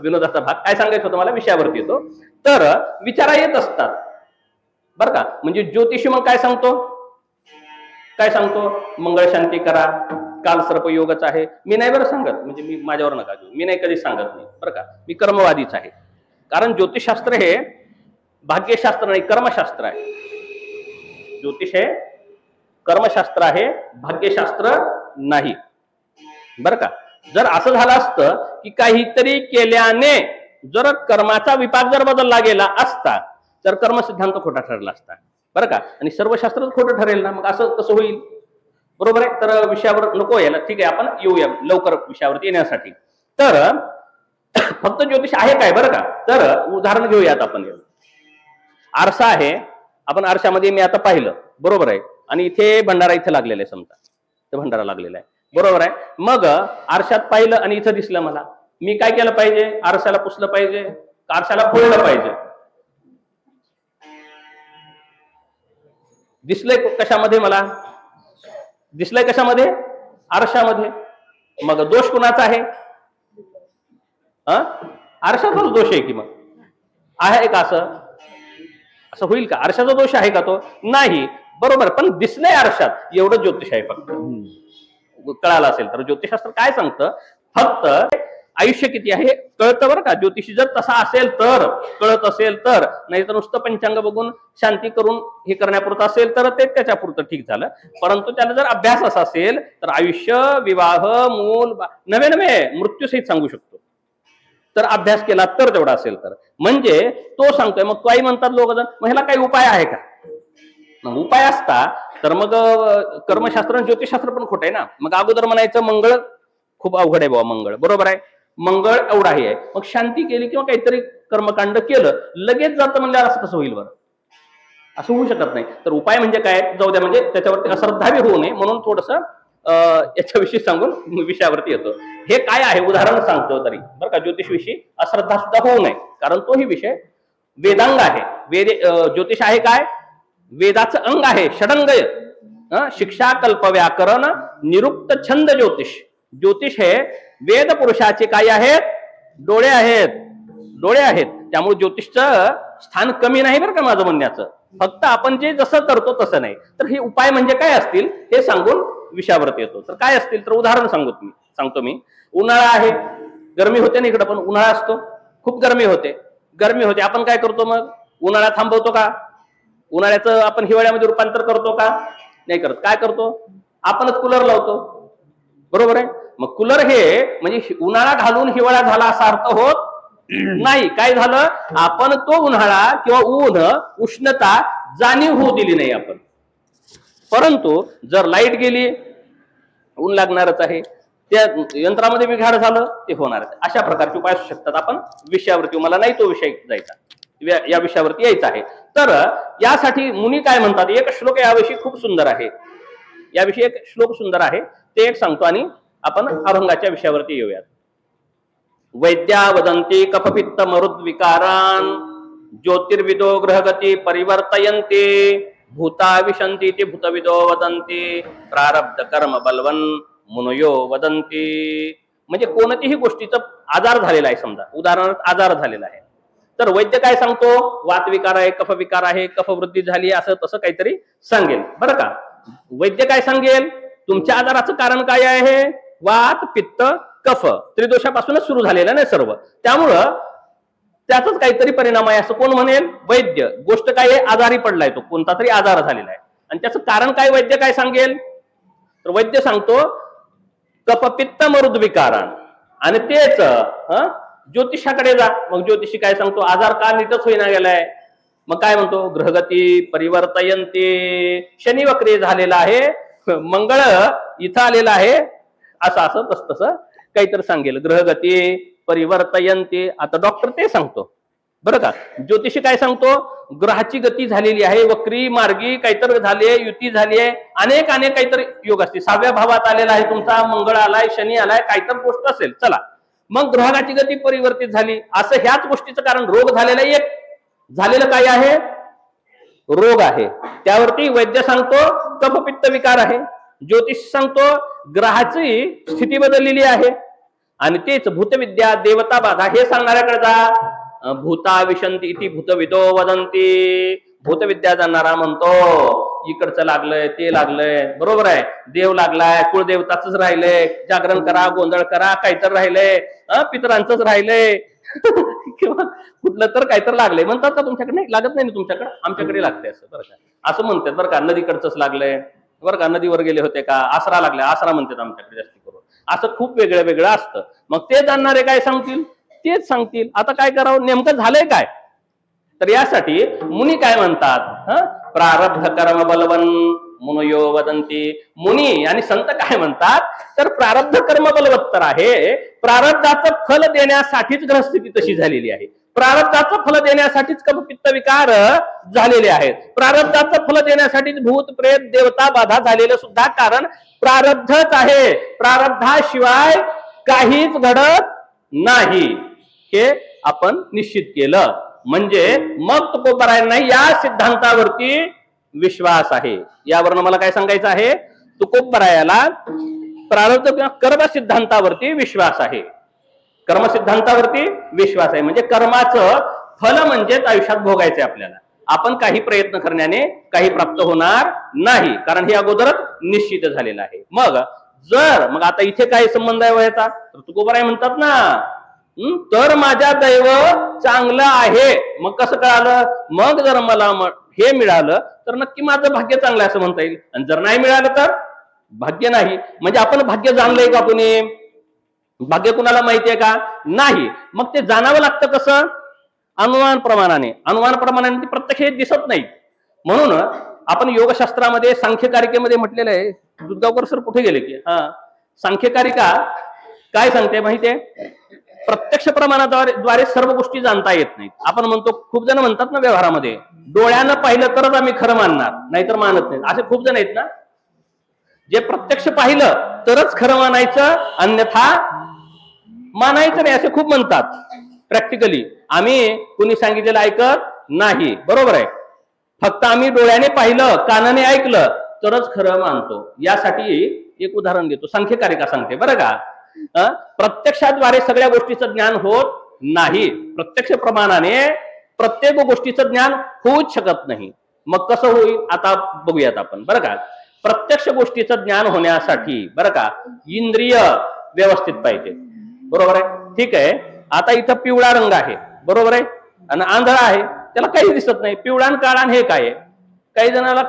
विनोदाचा भाग. काय सांगायचं होतं मला, विषयावरती येतो. तर विचारा येत असतात बरं का. म्हणजे ज्योतिषी मग काय सांगतो, मंगळ शांती करा, काल सर्प योगच आहे. मी नाही बरं सांगत, म्हणजे मी माझ्यावर नका घेऊ, मी नाही कधी सांगत नाही बरं का. मी कर्मवादीच आहे. कारण ज्योतिषशास्त्र हे भाग्यशास्त्र नाही, कर्मशास्त्र आहे. ज्योतिष हे कर्मशास्त्र आहे, भाग्यशास्त्र नाही बरं का. जर असं झालं असतं की काहीतरी केल्याने जर कर्माचा विपाक जर बदलला गेला असता तर कर्म सिद्धांत खोटा ठरला असता बरं का. आणि सर्व शास्त्र खोटं ठरेल ना, मग असं कसं होईल. बरोबर आहे. तर विषयावर नको यायला, ठीक आहे, आपण येऊया लवकर विषयावरती येण्यासाठी. तर फक्त ज्योतिष आहे काय बरं का. तर उदाहरण घेऊयात आपण. आरसा आहे, आपण आरशामध्ये मी आता पाहिलं, बरोबर आहे, आणि इथे भंडारा इथे लागलेला आहे, समजा तर भंडारा लागलेला आहे, बरोबर आहे. मग आरशात पाहिलं आणि इथं दिसलं मला, मी काय केलं पाहिजे, आरशाला पुसलं पाहिजे, आरशाला फोडलं पाहिजे. दिसलंय कशामध्ये, मला दिसलंय कशामध्ये, आरशामध्ये. मग दोष कुणाचा आहे, आरशाचाच दोष आहे की मग आहे का, असं होईल का. आरशाचा दोष आहे का तो, नाही, बरोबर. पण दिसलंय आरशात, एवढं ज्योतिष आहे फक्त. कळालं असेल तर ज्योतिषशास्त्र काय सांगतं, फक्त आयुष्य किती आहे कळतं बरं का. ज्योतिषी जर तसा असेल तर, कळत असेल तर, नाही तर नुसतं पंचांग बघून शांती करून हे करण्यापुरतं असेल तर ते त्याच्यापुरतं ठीक झालं. परंतु त्याला जर अभ्यास असा असेल तर आयुष्य, विवाह, मूल, नवे मृत्यूसहित सांगू शकतो. तर अभ्यास केला तर तेवढा असेल तर, म्हणजे तो सांगतोय. मग काही म्हणतात लोक जण, मग ह्याला काही उपाय आहे का. मग उपाय असता तर मग कर्मशास्त्र आणि ज्योतिषशास्त्र पण खोटं आहे ना. मग अगोदर म्हणायचं मंगळ खूप अवघड आहे बाबा, मंगळ बरोबर आहे, मंगळ एवढा आहे. मग शांती केली किंवा काहीतरी कर्मकांड केलं लगेच जातं म्हणल्यावर असं कसं होईल बरं, असं होऊ शकत नाही. तर उपाय म्हणजे काय, जाऊ द्या, म्हणजे त्याच्यावरती अश्रद्धावी होऊ नये म्हणून थोडस याच्याविषयी सांगून विषयावरती येतो. हे काय आहे उदाहरण सांगतो तरी बरं का. ज्योतिषविषयी अश्रद्धा सुद्धा होऊ नये, कारण तोही विषय वेदांग आहे. ज्योतिष आहे काय, वेदाचं अंग आहे, षडंग. शिक्षा, कल्प, व्याकरण, निरुक्त, छंद. ज्योतिष हे वेद पुरुषाचे काय आहेत, डोळे आहेत. त्यामुळे ज्योतिषचं स्थान कमी नाही बरं का माझं म्हणण्याचं. फक्त आपण जे जसं करतो तसं नाही. तर हे उपाय म्हणजे काय असतील हे सांगून विषयावरती येतो. तर काय असतील तर उदाहरण सांगतो मी. उन्हाळा आहे, गरमी होते ना इकडं, पण उन्हाळा असतो, खूप गरमी होते. आपण काय करतो, मग उन्हाळा थांबवतो का, उन्हाळ्याचं आपण हिवाळ्यामध्ये रूपांतर करतो का, नाही करत. काय करतो, आपणच कूलर लावतो, बरोबर आहे. मग कूलर हे म्हणजे उन्हाळा घालून हिवाळा झाला असा अर्थ होत नाही. काय झालं, आपण तो उन्हाळा किंवा उष्णता जाणीव होऊ दिली नाही आपण. परंतु जर लाईट गेली, ऊन लागणारच आहे, त्या यंत्रामध्ये बिघाड झालं, ते होणार आहे. अशा प्रकारचे उपाय असू शकतात. आपण विषयावरती, मला नाही तो विषय जायचा, या विषयावरती यायचं आहे. तर यासाठी मुनी काय म्हणतात, एक श्लोक याविषयी खूप सुंदर आहे, याविषयी एक श्लोक सुंदर आहे, ते एक सांगतो आणि आपण अभंगाच्या विषयावरती येऊयात. वैद्या वदन्ति कफपित्त मरुद्विकारान् ज्योतिर्विदो ग्रहगती परिवर्तयन्ति भूता विशन्ति ते भूतविदो वदन्ति प्रारब्ध कर्म बलवन् मुनयो वदन्ति. म्हणजे कोणत्याही गोष्टीचा आजार झालेला आहे, समजा उदाहरणार्थ आजार झालेला आहे, तर वैद्य काय सांगतो, वातविकार आहे, कफविकार आहे, कफवृद्धी झाली, असं तसं काहीतरी सांगेल बरं का. वैद्य काय सांगेल, तुमच्या आजाराचं कारण काय आहे, वात, पित्त, कफ, त्रिदोषापासूनच सुरू झालेलं नाही सर्व, त्यामुळं त्याचाच काहीतरी परिणाम आहे असं कोण म्हणेल, वैद्य. गोष्ट काय आहे, आजारी पडलाय तो, कोणता तरी आजार झालेला आहे, आणि त्याचं कारण काय वैद्य काय सांगेल, तर वैद्य सांगतो कफपित्त मरुद्विकारान. आणि तेच ज्योतिषाकडे जा, मग ज्योतिषी काय सांगतो, आजार का नीटच होईना गेलाय, मग काय म्हणतो, ग्रहगती परिवर्तयन्ति, शनी वक्री झालेला आहे, मंगळ इथं आलेला आहे, असं तसं काहीतरी सांगेल, ग्रहगती परिवर्तयन्ति. आता डॉक्टर ते सांगतो बरं का. ज्योतिषी काय सांगतो, ग्रहाची गती झालेली आहे, वक्री मार्गी काहीतरी झाली, युती झाली आहे, अनेक काहीतरी योग असते, 6व्या भावात आलेला आहे तुमचा, मंगळ आलाय, शनी आलाय, काहीतरी गोष्ट असेल, चला मग ग्रहाची गती परिवर्तित झाली. असं ह्याच गोष्टीचं कारण रोग झालेलं एक झालेलं काय आहे, रोग आहे. त्यावरती वैद्य सांगतो कफ पित्त विकार आहे, ज्योतिष सांगतो ग्रहाची स्थिती बदललेली आहे. आणि तेच भूतविद्या देवता बाधा हे सांगणाऱ्याकडे जा. भूता विशंती इति भूतविदो वदंती. भूतविद्या जाणणारा म्हणतो इकडचं लागलंय ते लागलंय, बरोबर आहे, देव लागलाय, कुळदेवताच राहिलंय, जागरण करा, गोंधळ करा, काहीतर राहिलंय, पितरांचंच राहिलंय किंवा कुठलं तर काहीतर लागलंय म्हणतात का तुमच्याकडे? नाही लागत नाही ना तुमच्याकडे, आमच्याकडे लागते असं बरं का, असं म्हणतात बरं का. नदीकडचंच लागलंय बरं का, नदीवर गेले होते का, आसरा लागलाय, आसरा म्हणतात आमच्याकडे जास्ती करून. असं खूप वेगळं वेगळं असतं. मग ते जाणणारे काय सांगतील, तेच सांगतील. आता काय करावं, नेमकं झालंय काय? तर यासाठी मुनी काय म्हणतात, प्रारब्ध कर्म बलवन मुनयो वदंती. मुनी आणि संत काय म्हणतात, तर प्रारब्ध कर्म बलवत्तर आहे. प्रारब्धाचं फल देण्यासाठीच ग्रहस्थिती तशी झालेली आहे. प्रारब्धाचं फल देण्यासाठीच कफपित्त विकार झालेले आहेत. प्रारब्धाचं फल देण्यासाठीच भूत प्रेत देवता बाधा झालेलं सुद्धा कारण प्रारब्धच आहे. प्रारब्धाशिवाय काहीच घडत नाही हे आपण निश्चित केलं म्हणजे मग तुकोबारायांना या सिद्धांतावरती विश्वास आहे. यावरनं मला काय सांगायचं आहे, तुकोबारायाला प्रारब्ध किंवा कर्म सिद्धांतावरती विश्वास आहे. कर्म सिद्धांतावरती विश्वास आहे म्हणजे कर्माचं फल म्हणजेच आयुष्यात भोगायचंय आपल्याला. आपण काही प्रयत्न करण्याने काही प्राप्त होणार नाही, कारण हे अगोदरच निश्चित झालेलं आहे. मग आता इथे काय संबंध आहे व्हायचा, तर तुकोबाराय म्हणतात ना, तर माझ्या दैव चांगलं आहे. मग कसं कळालं, मग जर मला हे मिळालं तर नक्की माझं भाग्य चांगलं आहे असं म्हणता येईल. आणि जर नाही मिळालं तर भाग्य नाही. म्हणजे आपण भाग्य जाणलंय का कुणी, भाग्य कुणाला माहितीये का, नाही. मग ते जाणावं लागतं कसं, अनुमान प्रमाणाने. अनुमान प्रमाणाने प्रत्यक्ष दिसत नाही. म्हणून आपण योगशास्त्रामध्ये सांख्यकारिकेमध्ये म्हटलेलं आहे, दुधगावकर सर कुठे गेले की, सांख्यकारिका काय सांगते माहितीये, प्रत्यक्ष प्रमाणाद्वारे सर्व गोष्टी जाणता येत नाहीत. आपण म्हणतो, खूप जण म्हणतात ना व्यवहारामध्ये, डोळ्यानं पाहिलं तरच आम्ही खरं मानणार, नाहीतर मानत नाही. असे खूप जण आहेत ना, जे प्रत्यक्ष पाहिलं तरच खरं मानायचं, अन्यथा मानायचं नाही, असे खूप म्हणतात. प्रॅक्टिकली आम्ही कुणी सांगितलेलं ऐकत नाही, बरोबर आहे. फक्त आम्ही डोळ्याने पाहिलं, कानाने ऐकलं तरच खरं मानतो. यासाठी एक उदाहरण देतो, सांख्यकारिका सांगते बरं का. प्रत्यक्षाद्वारे सगळ्या गोष्टीचं ज्ञान होत नाही. प्रत्यक्ष प्रमाणाने प्रत्येक गोष्टीचं ज्ञान होऊच शकत नाही. मग कसं होईल आता बघूयात आपण बरं का. प्रत्यक्ष गोष्टीचं ज्ञान होण्यासाठी बरं का इंद्रिय व्यवस्थित पाहिजे, बरोबर आहे, ठीक आहे. आता इथं पिवळा रंग आहे, बरोबर आहे, आणि आंधळा आहे, त्याला काही दिसत नाही. पिवळा आणि काळा हे काय आहे, काही जणाला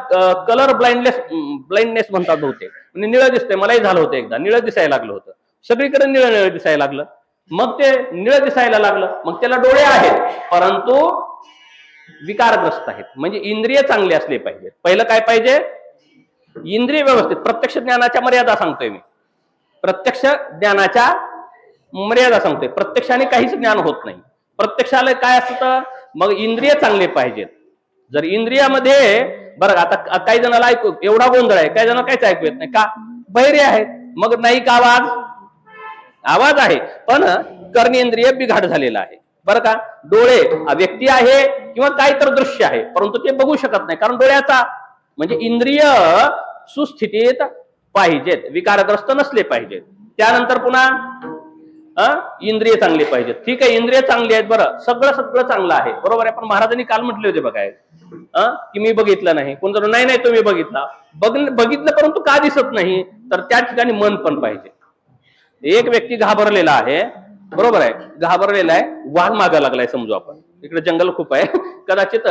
कलर ब्लाइंडनेस म्हणतात बहुतेक. म्हणजे निळं दिसतंय, मलाही झालं होतं एकदा, निळं दिसायला लागलं होतं, सगळीकडे निळं निळं दिसायला लागलं. मग ते निळं दिसायला लागलं, मग त्याला डोळे आहेत परंतु विकारग्रस्त आहेत. म्हणजे इंद्रिय चांगले असले पाहिजे. पहिलं काय पाहिजे, इंद्रिय व्यवस्थित. प्रत्यक्ष ज्ञानाच्या मर्यादा सांगतोय मी, प्रत्यक्ष ज्ञानाच्या मर्यादा सांगतोय. प्रत्यक्षाने काहीच ज्ञान होत नाही. प्रत्यक्षाला काय असतं, मग इंद्रिय चांगले पाहिजेत. जर इंद्रियामध्ये बरं, आता काही जणाला ऐकू एवढा गोंधळ आहे, काही जणांना काहीच ऐकू येत नाही का, बहिरे आहेत. मग नाही का आवाज आहे पण कर्णेंद्रिय बिघाड झालेला आहे, बरं का. डोळे व्यक्ती आहे किंवा काही तर दृश्य आहे परंतु ते बघू शकत नाही, कारण डोळ्याचा म्हणजे इंद्रिय सुस्थितीत पाहिजेत, विकारग्रस्त नसले पाहिजेत. त्यानंतर पुन्हा इंद्रिय चांगले पाहिजेत. ठीक आहे, इंद्रिय चांगली आहेत, बरं, सगळं चांगलं आहे, बरोबर आहे. पण महाराजांनी काल म्हटले होते बघाय की मी बघितलं नाही. कोण जर नाही तुम्ही बघितलं परंतु का दिसत नाही, तर त्या ठिकाणी मन पण पाहिजे. एक व्यक्ती घाबरलेला आहे, बरोबर आहे, घाबरलेला आहे, वाघ मागा लागलाय समजू आपण, इकडे जंगल खूप आहे, कदाचित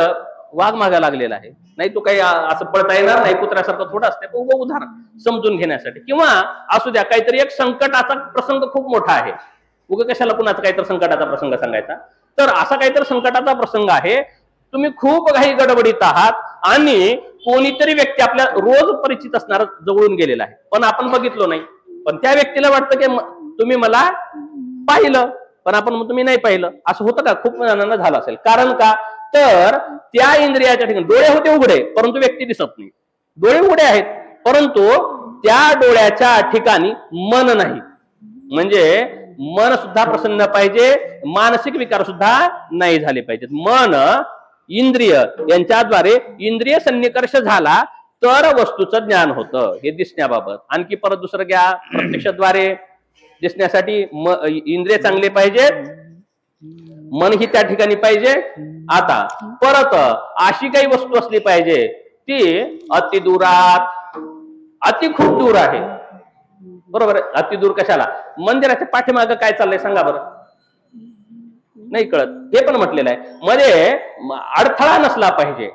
वाघ मागा लागलेला आहे. नाही तो काही असं पळता येणार नाही, कुत्र्यासारखं थोडं असते, पण उदाहरण समजून घेण्यासाठी. किंवा असू द्या काहीतरी एक संकटाचा प्रसंग खूप मोठा आहे, उगा कशाला कुणाचा काहीतरी संकटाचा प्रसंग सांगायचा. तर असा काहीतरी संकटाचा प्रसंग आहे, तुम्ही खूप काही गडबडीत आहात आणि कोणीतरी व्यक्ती आपल्या रोज परिचित असणार जवळून गेलेला आहे, पण आपण बघितलो नाही. पण त्या व्यक्तीला वाटतं की तुम्ही मला पाहिलं, पण आपण तुम्ही नाही पाहिलं. असं होतं का, खूप जणांना झालं असेल. कारण का, तर त्या इंद्रियाच्या ठिकाणी डोळे होते उघडे परंतु व्यक्ती दिसत नाही. डोळे उघडे आहेत परंतु त्या डोळ्याच्या ठिकाणी मन नाही. म्हणजे मन सुद्धा प्रसन्न पाहिजे, मानसिक विकार सुद्धा नाही झाले पाहिजेत. मन इंद्रिय यांच्याद्वारे इंद्रिय सन्निकर्ष झाला तर वस्तूचं ज्ञान होतं. हे दिसण्याबाबत. आणखी परत दुसरं घ्या, प्रत्यक्षद्वारे दिसण्यासाठी इंद्रिय चांगले पाहिजेत, मन ही त्या ठिकाणी पाहिजे. आता परत अशी काही वस्तू असली पाहिजे ती अति दूरात, अति खूप दूर आहे. बरोबर आहे. अति दूर कशाला? मंदिराच्या पाठीमागं काय चाललंय सांगा बरं, नाही कळत. हे पण म्हटलेलं आहे. मध्ये अडथळा नसला पाहिजे.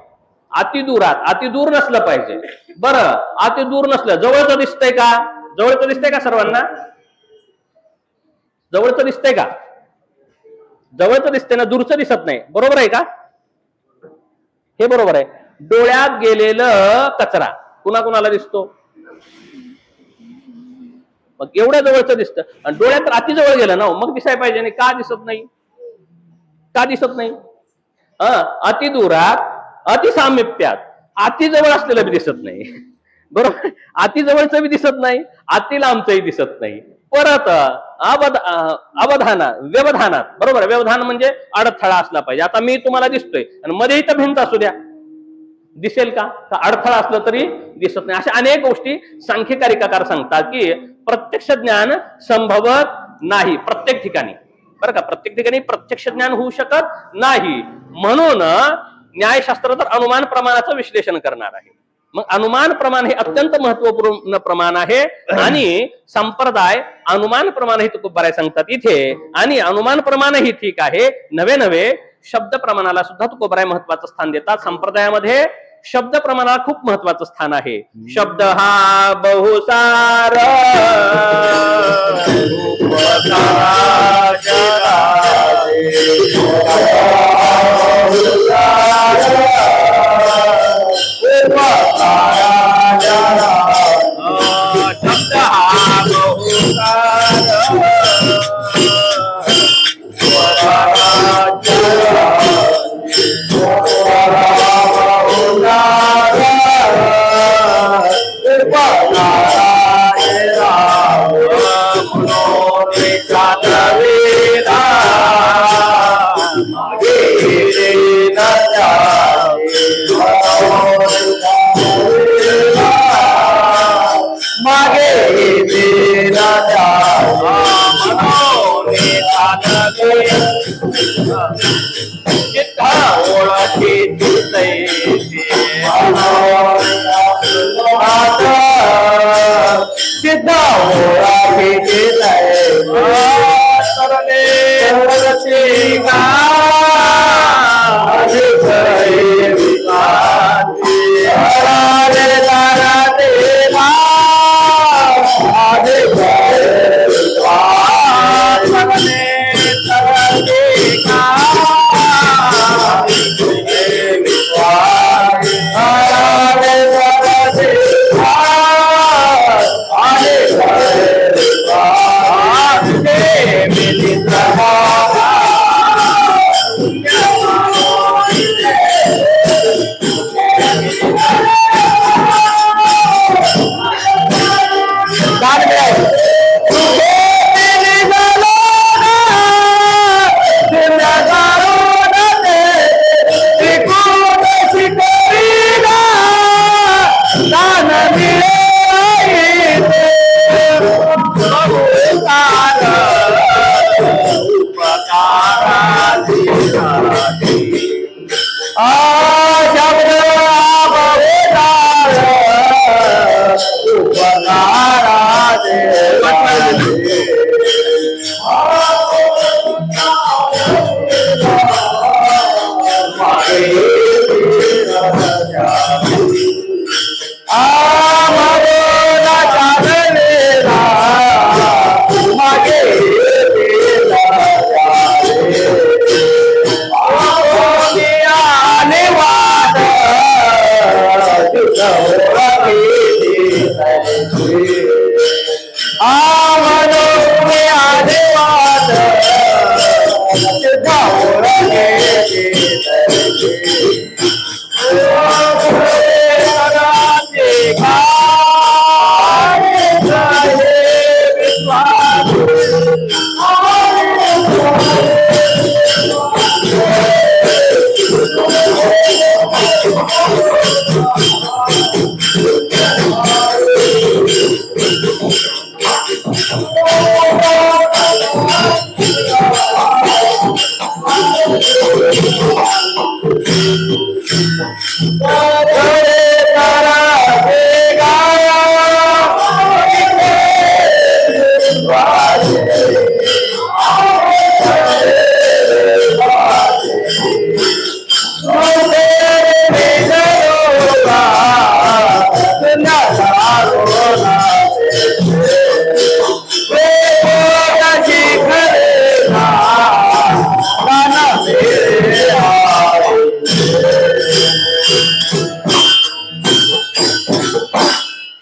अति दूरात, अति दूर नसलं पाहिजे. बरं, अति दूर नसलं, जवळचं दिसतंय का? जवळचं दिसतंय का सर्वांना? जवळचं दिसतंय का? जवळचं दिसतंय ना, दूरचं दिसत नाही. बरोबर आहे का? हे बरोबर आहे. डोळ्यात गेलेलं कचरा कुणाकुणाला दिसतो? मग एवढ्या जवळचं दिसतं आणि डोळ्यात तर अति जवळ गेलं ना, मग दिसायला पाहिजे नाही. का दिसत नाही? का दिसत नाही? अति दूरात, अति सामिप्यात, अति जवळ असलेलं बी दिसत नाही. बरोबर. अति जवळचं बी दिसत नाही, अति लांबचंही दिसत नाही. परत अवधानात, व्यवधानात. बरोबर. व्यवधान म्हणजे अडथळा असला पाहिजे. आता मी तुम्हाला दिसतोय आणि मध्ये इथं भिंत असू द्या, दिसेल का? अडथळा असलं तरी दिसत नाही. अशा अनेक गोष्टी सांख्यकारिकाकार सांगतात की प्रत्यक्ष ज्ञान संभवत नाही प्रत्येक ठिकाणी. बरं का? प्रत्येक ठिकाणी प्रत्यक्ष ज्ञान होऊ शकत नाही. म्हणून न्यायशास्त्र तर अनुमान प्रमाणाचं विश्लेषण करणार आहे. मग अनुमान प्रमाण हे अत्यंत महत्वपूर्ण प्रमाण आहे आणि संप्रदाय अनुमान प्रमाण हे तुकोबाराय सांगतात इथे. आणि अनुमान प्रमाण ही ठीक आहे, नवे नवे शब्द प्रमाणाला सुद्धा तुकोबाराय महत्वाचं स्थान देतात. संप्रदायामध्ये शब्द प्रमाणाला खूप महत्वाचं स्थान आहे. शब्द हा बहुसार Hare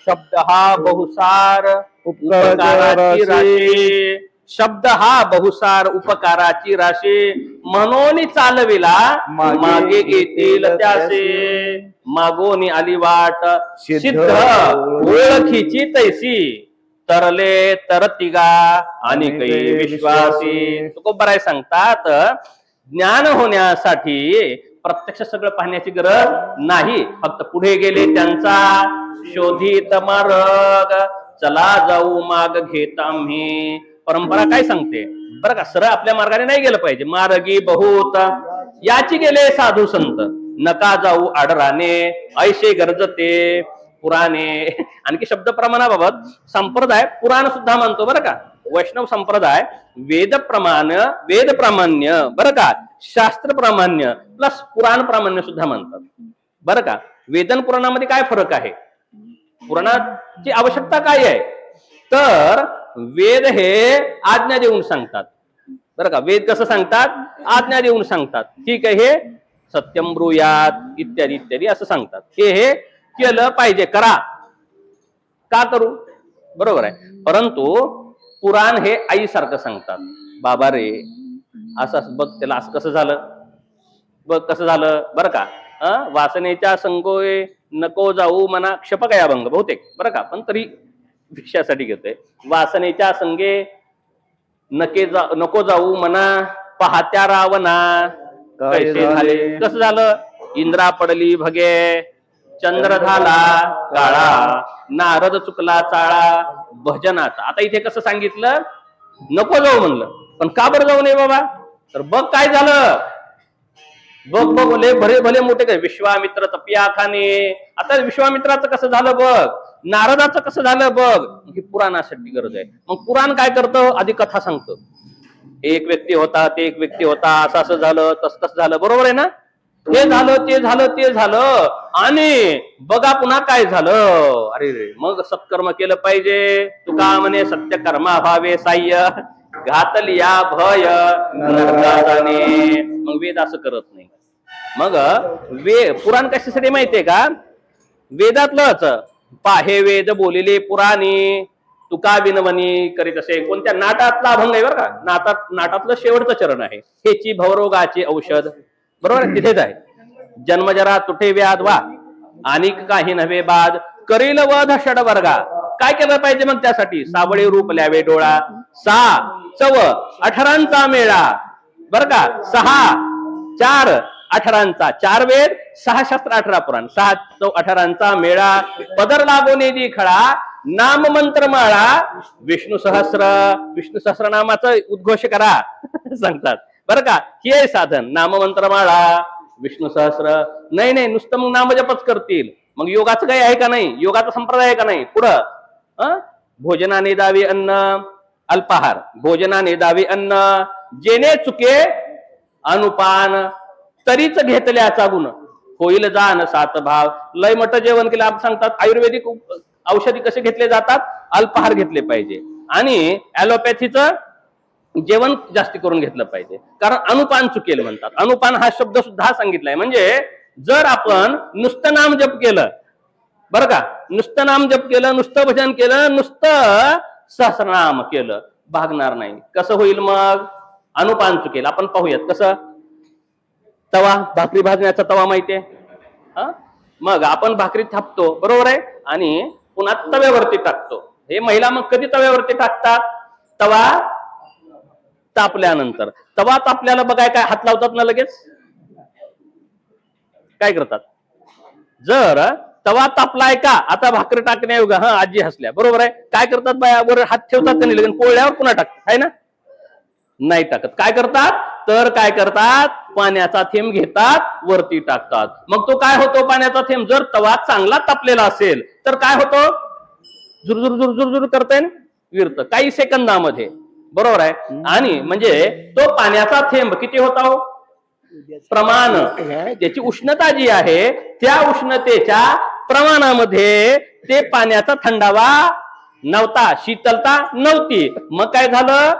शब्द हा बहुसार उपकाराची राशी. शब्द हा बहुसार उपकाराची राशी. म्हणून चालविला मागे येतील त्यासे. मागोनी आली वाट सिद्ध ओळखीची तैसी. तरले तरतिगा आणि काही विश्वासी. तुकोबराय सांगतात ज्ञान होण्यासाठी प्रत्यक्ष सगळं पाहण्याची गरज नाही. फक्त पुढे गेले त्यांचा शोधित मार्ग. चला जाऊ माग घेत आम्ही. परंपरा काय सांगते बरं का, सरळ आपल्या मार्गाने नाही गेलं पाहिजे. मार्गी बहुत याची गेले साधू संत. नका जाऊ आडराने ऐशे गरजते पुराणे. आणखी शब्द प्रमाणाबाबत संप्रदाय पुराण सुद्धा मानतो बरं का. वैष्णव संप्रदाय वेद प्रामाण्य बरं का, शास्त्र प्रामाण्य प्लस पुराण प्रामाण्य सुद्धा मानतात बरं का. वेदन पुराणामध्ये काय फरक आहे, पुराणाची आवश्यकता काय आहे, तर वेद हे आज्ञा देऊन सांगतात बरं का. वेद कसं सांगतात, आज्ञा देऊन सांगतात. ठीक आहे, हे सत्यम ब्रूयात इत्यादी इत्यादी असं सांगतात. हे केलं पाहिजे, करा. का करू, बरोबर आहे. परंतु पुराण हे आईसारखं सांगतात. बाबा रे असं बघ, त्याला असं कसं झालं, बघ कसं झालं बरं का. वासनेच्या संगोय नको जाऊ मना, क्षपक आहे अभंग बहुतेक बरं का, पण तरी भिक्षासाठी घेतोय. वासनेच्या संगे नको जाऊ मना, पाहत्या रावणा कैसे झाले. कसं झालं, इंद्रा पडली भगे, चंद्र झाला काळा, नारद चुकला चाळा भजनाचा. आता इथे कसं सांगितलं, नको जाऊ म्हणलं, पण का बरं जाऊ नये बाबा, तर बघ काय झालं. बघ भले भले मोठे काय, विश्वामित्र तपिया खाने. आता विश्वामित्राचं कसं झालं बघ, नारदाचं कसं झालं बघ. ही पुराणासाठी गरज आहे. मग पुराण काय करतं, आधी कथा सांगतं. एक व्यक्ती होता, ते एक व्यक्ती होता, असं असं झालं, तसं झालं, बरोबर आहे ना. हे झालं, ते झालं, ते झालं, आणि बघा पुन्हा काय झालं. अरे रे, मग सत्कर्म केलं पाहिजे. तुका म्हणे सत्य कर्मा भावे साह्य, घातलिया भय नरकाने. मग वेद असं करत नाही. मग पुराण कशासाठी माहितीये का, वेदातलंच पाहे वेद बोलिले पुराणी, तुका विनवणी करीत असे. कोणत्या नाटातला अभंग आहे बरं का, नाटातलं शेवटचं चरण आहे. हेची भवरोगाची औषध, बरोबर, तिथेच आहे. जन्मजरा तुठे व्याध वा आणि काही नव्हे बाद, करील वध षड वर्गा. काय केलं पाहिजे मग त्यासाठी, सावळी रूप ल्यावे डोळा, 6 चव 18 मेळा बर का. 6 4 18 4 वेद, 6 शास्त्र 18 पुराण, 6 चव 18 मेळा. पदर लागो नेदी खळा, नाम मंत्र माळा, विष्णू सहस्रनामाचा उद्घोष करा सांगतात बरं का. ही आहे साधन, नाममंत्र माळा, विष्णू सहस्र. नाही नुसतं मग नामजपच करतील. मग योगाचं काही आहे का नाही, योगाचा संप्रदाय आहे का नाही. पुढं भोजनाने दावे अन्न, अल्पाहार भोजनाने दावे अन्न, जेने चुके अनुपान, तरीच घेतल्याचा गुण, होईल जाण 7 भाव. लय मट जेवण केलं, आप सांगतात आयुर्वेदिक औषधी कसे घेतले जातात, अल्पाहार घेतले पाहिजे. आणि ऍलोपॅथीचं जेवण जास्ती करून घेतलं पाहिजे, कारण अनुपान चुकेल म्हणतात. अनुपान हा शब्द सुद्धा सांगितलाय. म्हणजे जर आपण नुसतं नाम जप केलं बरं का, नुसतं नाम जप केलं, नुसतं भजन केलं, नुसतं सहस्रनाम केलं, भागणार नाही. कसं होईल मग, अनुपान चुकेल. आपण पाहूयात कसं. तवा, भाकरी भाजण्याचा तवा माहितीये, मग आपण भाकरी थापतो बरोबर आहे, आणि पुन्हा तव्यावरती टाकतो. हे महिला मग कधी तव्यावरती टाकतात, तवा तापल्यानंतर. तवा तापल्याला बघाय काय हात लावतात ना लगेच, काय करतात, जर तवा तापलाय का, आता भाकरी टाकण्यायोगा, आजी हसल्या बरोबर आहे, काय करतात बाया, वर हात ठेवतात का नाही, लगेच पोळल्यावर पुन्हा टाकतात आहे ना, नाही टाकत. काय करतात, तर काय करतात, पाण्याचा थेंब घेतात वरती टाकतात. मग तो काय होतो पाण्याचा थेंब, जर तवा चांगला तापलेला असेल तर काय होतो, झुरझुर झुरझुर झुर करतंय, विरत काही सेकंदामध्ये. बरोबर आहे. आणि म्हणजे तो पाण्याचा थेंब किती होता हो? प्रमाण, त्याची उष्णता जी आहे त्या उष्णतेच्या प्रमाणामध्ये ते पाण्याचा थंडावा नव्हता, शीतलता नव्हती. मग काय झालं?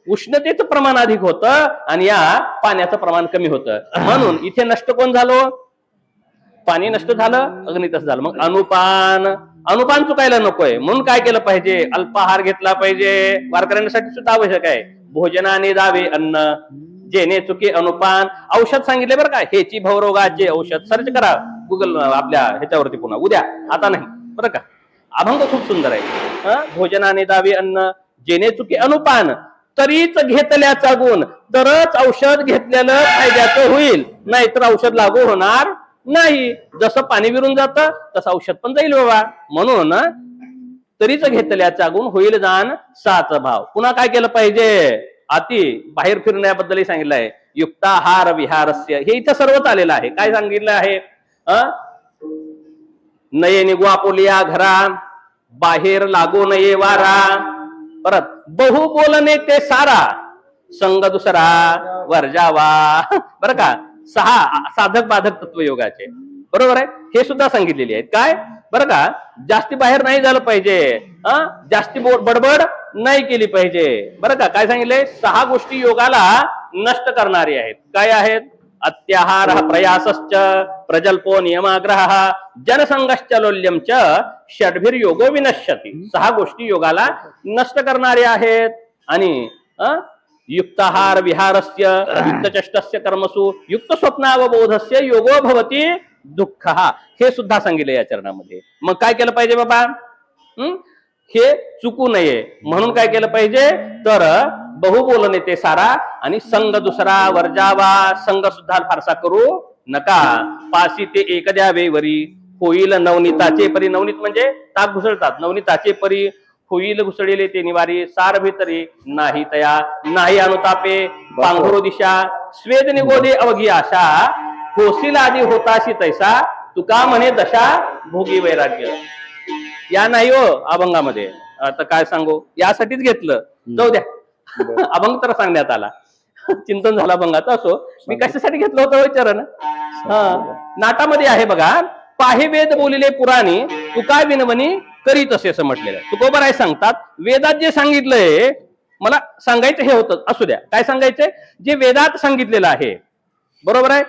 उष्णतेचं प्रमाण अधिक होतं आणि या पाण्याचं प्रमाण कमी होतं. म्हणून इथे नष्ट कोण झालं? पाणी नष्ट झालं, अग्नितच झालं. मग अनुपान चुकायला नकोय. म्हणून काय केलं पाहिजे? अल्पाहार घेतला पाहिजे. वारकऱ्यांसाठी सुद्धा आवश्यक आहे. भोजनाने दावे अन्न, जेणे चुके अनुपान. औषध सांगितले बरं का, हेची भवरोगाचे औषध. सर्च करा गुगल आपल्या ह्याच्यावरती पुन्हा उद्या, आता नाही बरं का. अभंग खूप सुंदर आहे. भोजनाने दावे अन्न, जेणे चुके अनुपान, तरीच घेतल्याचा गुण, तरच औषध घेतलेलं फायद्याचं होईल, नाहीतर औषध लागू होणार नाही. जसं पाणी विरून जातं तसं औषध पण जाईल बाबा. म्हणून तरीच घेतल्याचा गुण, होईल जाण साच भाव. पुन्हा काय केलं पाहिजे? अति बाहेर फिरण्याबद्दलही सांगितलं आहे. युक्ताहार विहारस्य, हे इथं सर्वच आलेलं आहे. काय सांगितलं आहे? नये निघू आपोलिया घरा, बाहेर लागू नये वारा. परत बहु बोलणे ते सारा, संग दुसरा वर्जावा. बरं का, 6 साधक बाधक तत्वयोगाचे, बरोबर आहे, हे सुद्धा सांगितलेले आहेत. काय बरं का, जास्ती बाहेर नाही झालं पाहिजे, जास्ती बडबड नाही केली पाहिजे. बरं का, काय सांगितलंय? 6 गोष्टी योगाला नष्ट करणारी आहेत. काय आहेत? अत्याहार प्रयासश्च, प्रजल्पो नियमाग्रह, जनसंगश्च लोल्यमच, षड्भिर योगो विनश्यति. 6 गोष्टी योगाला नष्ट करणारे आहेत. आणि युक्ताहार विहारस्य, युक्तचष्टस्य कर्मसु, युक्त स्वप्नावबोधस्य योगो भवति दुःख, हे सुद्धा सांगितले या चरणामध्ये. मग काय केलं पाहिजे बाबा? हे चुकू नये म्हणून काय केलं पाहिजे? तर बहु बोलणे ते सारा, आणि संग दुसरा वर्जावा. संग सुद्धा फारसा करू नका. पाशी ते एक द्यावे वरी, होईल नवनीताचे परी. नवनीत म्हणजे ताक घुसळतात. नवनीताचे परी, होईल घुसळलेले ते निवारी. सार भीतरी नाही तया, नाही अनुतापे पांघरो दिशा. स्वेद निगोदे अवघी आशा, होशील आधी होताशी तैसा. तुका म्हणे दशा भोगी वैराग्य. या नाही हो अभंगामध्ये. आता काय सांगू, यासाठीच घेतलं. जाऊ द्या, अभंग तर सांगण्यात आला, चिंतन झाला अभंगाचं. असो, मी कशासाठी घेतलं होतं विचारण. नाटामध्ये आहे बघा, पाहे वेद बोलिले पुराणी, तुका विनवणी करीत असे असं म्हटलेलं आहे. तुकोबराय सांगतात, वेदात जे सांगितलंय मला सांगायचं हे होतं. असू द्या, काय सांगायचंय? जे वेदात सांगितलेलं आहे, बरोबर आहे,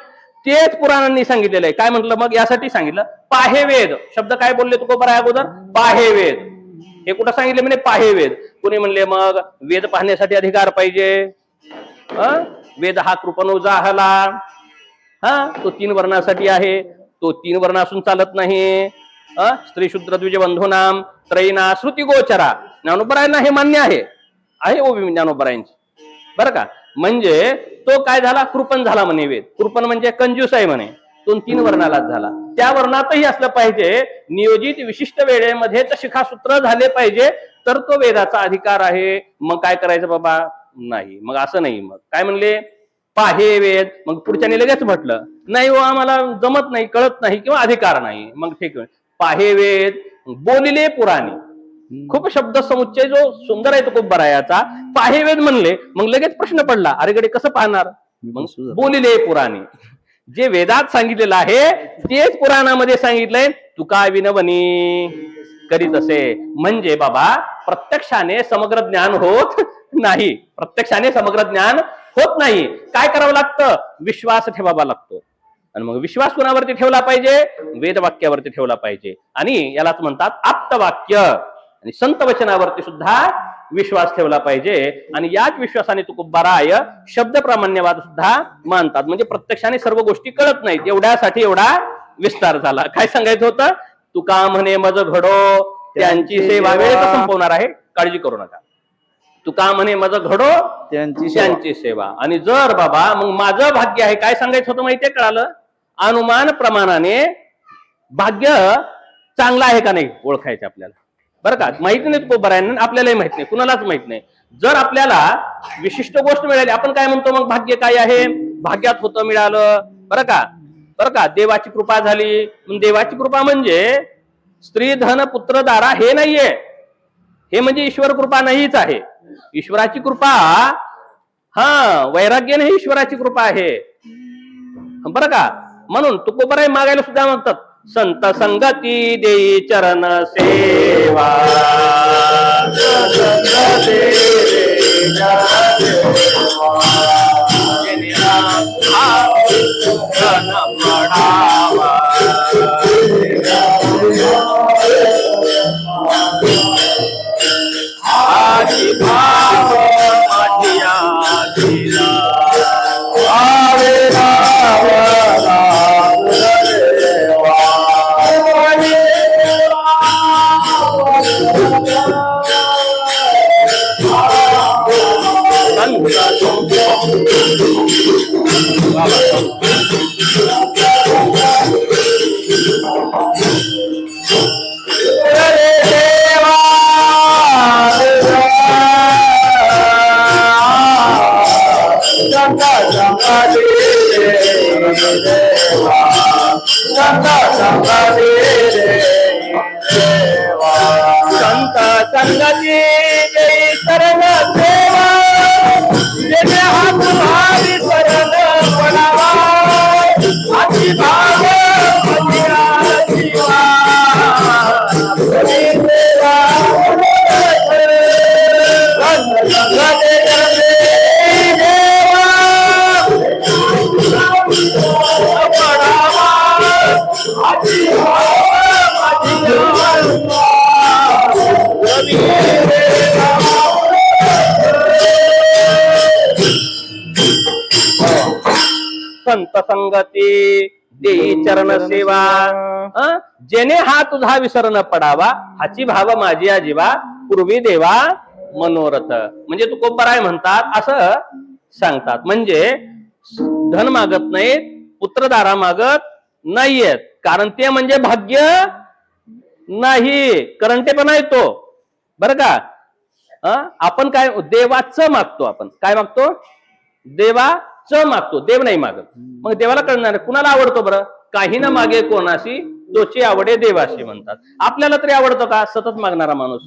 तेच पुराणांनी सांगितलेलं आहे. काय म्हटलं मग? यासाठी सांगितलं पाहे वेद. शब्द काय बोलले तुकोबराय अगोदर? पाहे वेद. हे कुठं सांगितले? म्हणजे पाहे वेद. कोणी म्हणले मग वेद पाहण्यासाठी अधिकार पाहिजे? वेद हा कृपणो जाहला, तो 3 वर्णासाठी आहे. तो 3 वर्ण असून चालत नाही. स्त्री शूद्र द्विज बंधूनाम त्रयीना श्रुती गोचरा. ज्ञानोबरायांना हे मान्य आहे ओबी ज्ञानोबरायांची, बरं का. म्हणजे तो काय झाला? कृपण झाला म्हणे वेद. कृपण म्हणजे कंजूस आहे म्हणे. तो 3 वर्णालाच झाला. त्या वर्णातही असलं पाहिजे, नियोजित विशिष्ट वेळेमध्येच शिखासूत्र झाले पाहिजे, तर तो वेदाचा अधिकार आहे. मग काय करायचं बाबा? नाही, मग असं नाही. मग काय म्हणले? पाहे वेद. मग पुढच्याने लगेच म्हटलं नाही हो, आम्हाला जमत नाही, कळत नाही, किंवा अधिकार नाही. मग ठीक आहे, पाहे वेद बोलिले पुराणी. खूप शब्द समुच्चय जो सुंदर आहे तो खूप बरा याचा. पाहे वेद म्हणले, मग लगेच प्रश्न पडला, अरे गडे कसं पाहणार? मग बोलिले पुराणी. जे वेदात सांगितलेलं आहे तेच पुराणामध्ये सांगितलंय. तुका विनवणी करीत असे. म्हणजे बाबा प्रत्यक्षाने समग्र ज्ञान होत नाही. प्रत्यक्षाने समग्र ज्ञान होत नाही. काय करावं लागतं? विश्वास ठेवावा लागतो. आणि मग विश्वास कुणावरती ठेवला पाहिजे? वेद वाक्यावरती ठेवला पाहिजे. आणि यालाच म्हणतात आप्तवाक्य. आणि संत वचनावरती सुद्धा विश्वास ठेवला पाहिजे. आणि याच विश्वासाने तुकोबाराय शब्द प्रामाण्यवाद सुद्धा मानतात. म्हणजे प्रत्यक्षाने सर्व गोष्टी कळत नाहीत, एवढ्यासाठी एवढा विस्तार झाला. काय सांगायचं होतं? तुका म्हणे मज घडो, त्यांची सेवा वेळेत संपवणार आहे, काळजी करू नका. तुका म्हणे मज घडो, त्यांची सेवा. आणि जर बाबा मग माझं भाग्य आहे, काय सांगायचं होतं माहितीये? कळालं? अनुमान प्रमाणाने भाग्य चांगलं आहे का नाही ओळखायचं आपल्याला, बरं का. माहिती नाही तुकोबारायांना, आपल्यालाही माहित नाही, कुणालाच माहित नाही. जर आपल्याला विशिष्ट गोष्ट मिळाली, आपण काय म्हणतो मग? भाग्य काय आहे? भाग्यात होतं, मिळालं, बरं का. देवाची कृपा झाली. देवाची कृपा म्हणजे स्त्री धन पुत्र दारा हे नाहीये. हे म्हणजे ईश्वर कृपा नाहीच आहे. ईश्वराची कृपा वैराग्य नाही, ईश्वराची कृपा आहे बरं का. म्हणून तुकोबराय मागायला सुद्धा मागतात, संत संगती देई चरण सेवा. आजी भाव माझिया दिला आवे राव राम देवा. संत संगती जय शरण सेवा. जेणे हात भावी शरण पडावा. हाती भाव मंदिरा जीवा. संत संगती देई चरण सेवा. जेणे हा तुझा विसर न पडावा. हाची भाव माझी जीवा. पूर्वी देवा मनोरथ. म्हणजे तुकोबराय म्हणतात असं सांगतात. म्हणजे धन मागत नाहीत, पुत्रदारा मागत नाहीयेत, कारण ते म्हणजे भाग्य नाही, करंटेपणा येतो बरं का. आपण काय देवाचं मागतो. आपण काय मागतो? देवाचं मागतो, देव नाही मागत. मग देवाला कळणार कुणाला आवडतो बरं? काही ना मागे कोणाशी तोची आवडे देवाशी म्हणतात. आपल्याला तरी आवडतं का सतत मागणारा माणूस?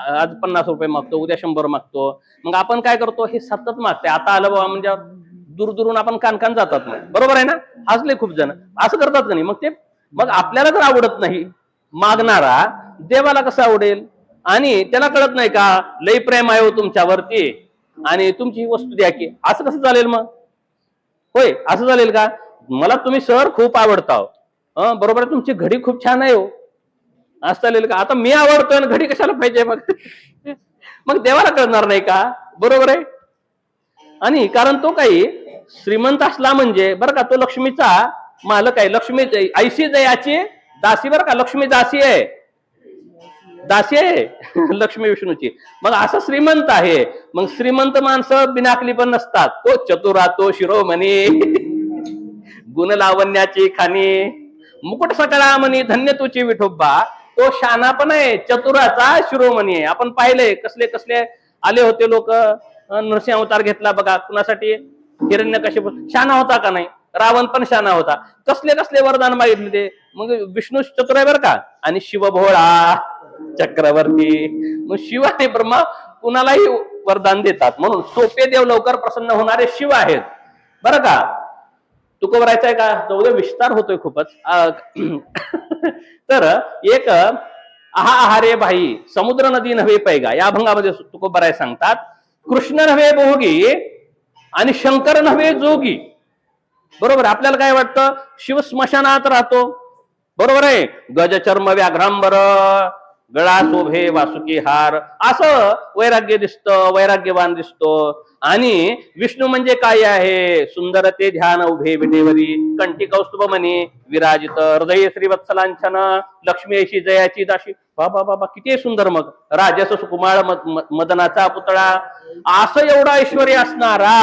आज 50 रुपये मागतो, उद्या 100 मागतो. मग आपण काय करतो? हे सतत मागते. आता आलं बाबा म्हणजे दूर दूरून आपण कान जातात ना, बरोबर आहे ना. हसले खूप जण असं करतात का नाही. मग आपल्याला जर आवडत नाही मागणारा, देवाला कसं आवडेल? आणि त्याला कळत नाही का लई प्रेम आहे हो तुमच्यावरती आणि तुमची वस्तू द्या की, असं कसं चालेल? मग होय असं चालेल का? मला तुम्ही सर खूप आवडता, बरोबर आहे, तुमची घडी खूप छान आहे हो, असं चालेल का? आता मी आवडतोय आणि घडी कशाला पाहिजे मग? मग देवाला कळणार नाही का? बरोबर आहे. आणि कारण तो काही श्रीमंत असला म्हणजे बरं का, तो लक्ष्मीचा मालक आहे. लक्ष्मी ऐशी जयाची दासी बरं का. लक्ष्मी दासी आहे, दासी आहे लक्ष्मी विष्णूची. मग असं श्रीमंत आहे. मग श्रीमंत माणसं बिनाकली पण नसतात. तो चतुरा, तो शिरोमणी, गुण लावण्याची खाणी, मुकुट सकळा म्हणी धन्य तुची विठोबा. तो शाना पण आहे, चतुराचा शिरोमणी आहे. आपण पाहिले कसले कसले आले होते लोक. नरसिंह अवतार घेतला बघा कुणासाठी? हिरण्यकशिपू. शाना होता का नाही? रावण पण शाना होता. कसले कसले वरदान मागितले ते. मग विष्णू चतुर आहे बरं का. आणि शिव भोळा चक्रवर्ती. मग शिव आणि ब्रह्मा कुणालाही वरदान देतात. म्हणून सोपे देव लवकर प्रसन्न होणारे शिव आहेत बरं का. तुकोबरायचं आहे का? तो विस्तार होतोय खूपच. तर एक आहा आहारे भाई समुद्र नदी नव्हे पैगा या अभंगामध्ये तुकोबराय सांगतात, कृष्ण नव्हे भोगी आणि शंकर नव्हे जोगी. बरोबर. आपल्याला काय वाटतं? शिव स्मशानात राहतो, बरोबर आहे. गज चर्म व्याघ्रांबर गळा शोभे वासुकी हार, असं वैराग्य दिसतं, वैराग्यवान दिसतो. आणि विष्णू म्हणजे काय आहे? सुंदर ते ध्यान उभे विटेवरी, कंठी कौस्तुभ मणी विराजित, हृदय श्रीवत्सलांछन, लक्ष्मी ऐशी जयाची दाशी. बाबा बाबा किती सुंदर. मग राजस सुकुमाळ मदनाचा पुतळा, असं एवढा ऐश्वर्य असणारा.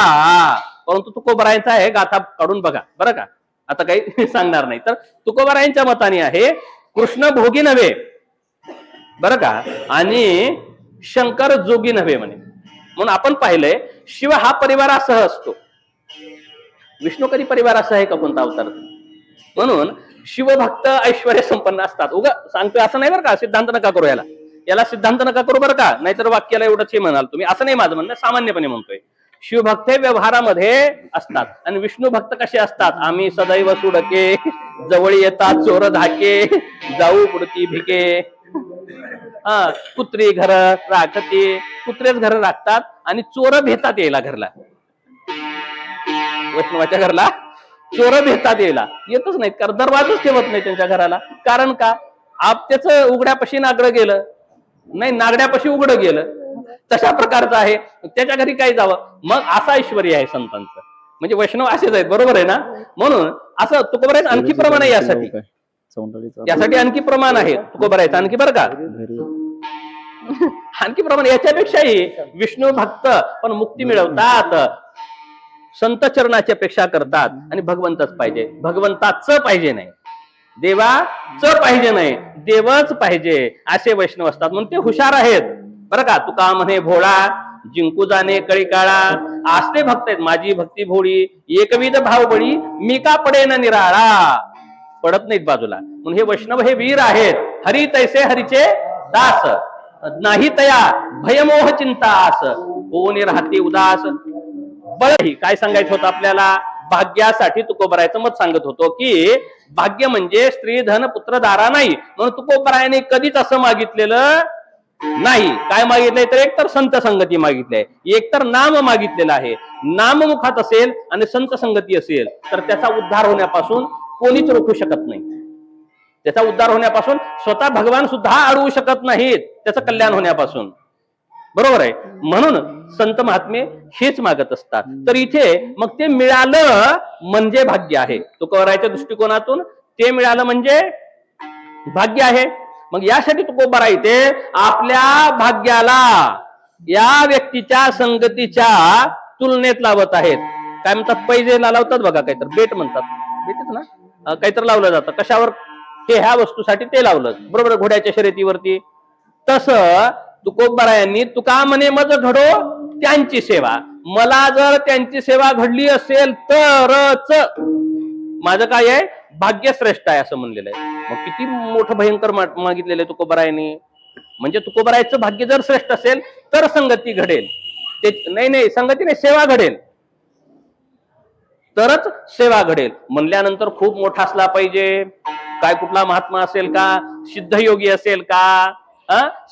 परंतु तुकोबरायांचा आहे, गाथा काढून बघा बरं का. आता काही सांगणार नाही. तर तुकोबरायांच्या मताने आहे कृष्ण भोगी नव्हे बरं का, आणि शंकर जोगी नव्हे म्हणे. म्हणून आपण पाहिलंय शिव हा परिवारासह असतो. विष्णू कधी परिवारासह आहे का कोणता अवतार? म्हणून शिवभक्त ऐश्वर्य संपन्न असतात. उगा सांगतोय असं नाही बरं का, सिद्धांत नका करू याला. याला सिद्धांत नका करू बरं का, नाहीतर वाक्याला एवढंच हे म्हणाल तुम्ही, असं नाही माझं म्हणणं, सामान्यपणे म्हणतोय. शिवभक्त हे व्यवहारामध्ये असतात आणि विष्णू भक्त कसे असतात, आम्ही सदैव सुडके, जवळ येतात चोर धाके, जाऊ पुढती भिके. हा, कुत्री घर राखते, कुत्रेच घर राखतात आणि चोर भेतात यायला घरला. वैष्णवाच्या घरला चोर भेटतात यायला येतच नाहीत, कारण दरवाजाच ठेवत नाही त्यांच्या घराला. कारण का, त्याच उघड्यापाशी नागडं गेलं नाही, नागड्यापाशी उघडं गेलं, तशा प्रकारचं आहे. त्याच्या घरी काय जावं, मग असा ऐश्वर्य आहे संतांचं. म्हणजे वैष्णव असेच आहेत, बरोबर आहे ना. म्हणून असं तुकोबरायचं आणखी प्रमाण आहे यासाठी आणखी प्रमाण आहे तुकोबरायचं आणखी, बरं का, आणखी प्रमाण. याच्यापेक्षाही विष्णू भक्त पण मुक्ती मिळवतात, संत चरणाची अपेक्षा करतात आणि भगवंतच पाहिजे, भगवंताच पाहिजे नाही, देवाच पाहिजे नाही, देवच पाहिजे, असे वैष्णव असतात. म्हणून ते हुशार आहेत बरं का. तुका म्हणे भोळा, जिंकू जाणे कळी काळा, आस्ते भक्त आहेत माझी भक्ती भोळी, एकविध भाव बळी, मी का पडेन निराळा. पडत नाहीत बाजूला. म्हणून हे वैष्णव हे वीर आहेत. हरी तैसे हरीचे दास, नाही तया भयमोह चिंतास, कोणी राहते उदास. बरं, काय सांगायचं होतं आपल्याला, भाग्यासाठी तुकोबरायचं मत सांगत होतो की भाग्य म्हणजे स्त्री धन पुत्र दारा नाही. म्हणून तुकोबरायाने कधीच असं मागितलेलं नाही. काय मागितलंय तर एक तर संत संगती मागितलीय, एक तर नाम मागितलेलं आहे. नाममुखात असेल आणि संत संगती असेल तर त्याचा उद्धार होण्यापासून कोणीच रोखू शकत नाही. त्याचा उद्धार होण्यापासून स्वतः भगवान सुद्धा अडवू शकत नाहीत, त्याचं कल्याण होण्यापासून, बरोबर आहे. म्हणून संत महात्मे हेच मागत असतात. तर इथे मग ते मिळालं म्हणजे भाग्य आहे. तुकोबरायच्या दृष्टिकोनातून ते मिळालं म्हणजे भाग्य आहे. मग यासाठी तुकोबरा इथे आपल्या भाग्याला या व्यक्तीच्या संगतीच्या तुलनेत लावत आहेत. काय म्हणतात, पैजे लावतात बघा, काहीतरी बेट म्हणतात, बेटच ना, काहीतरी लावलं जातं कशावर, हे ह्या वस्तूसाठी ते लावलं, बरोबर, घोड्याच्या शर्यतीवरती. तसं तुकोबरायांनी तुका म्हणे मज घडो त्यांची सेवा, मला जर त्यांची सेवा घडली असेल तरच माझं काय आहे, भाग्य श्रेष्ठ आहे असं म्हणलेलं आहे. मग किती मोठं भयंकर मागितलेलं आहे तुकोबरायांनी. म्हणजे तुकोबरायचं भाग्य जर श्रेष्ठ असेल तर संगती घडेल, ते नाही संगती नाही, सेवा घडेल, तरच सेवा घडेल. म्हणल्यानंतर खूप मोठा असला पाहिजे. काय कुठला महात्मा असेल का, सिद्धयोगी असेल का,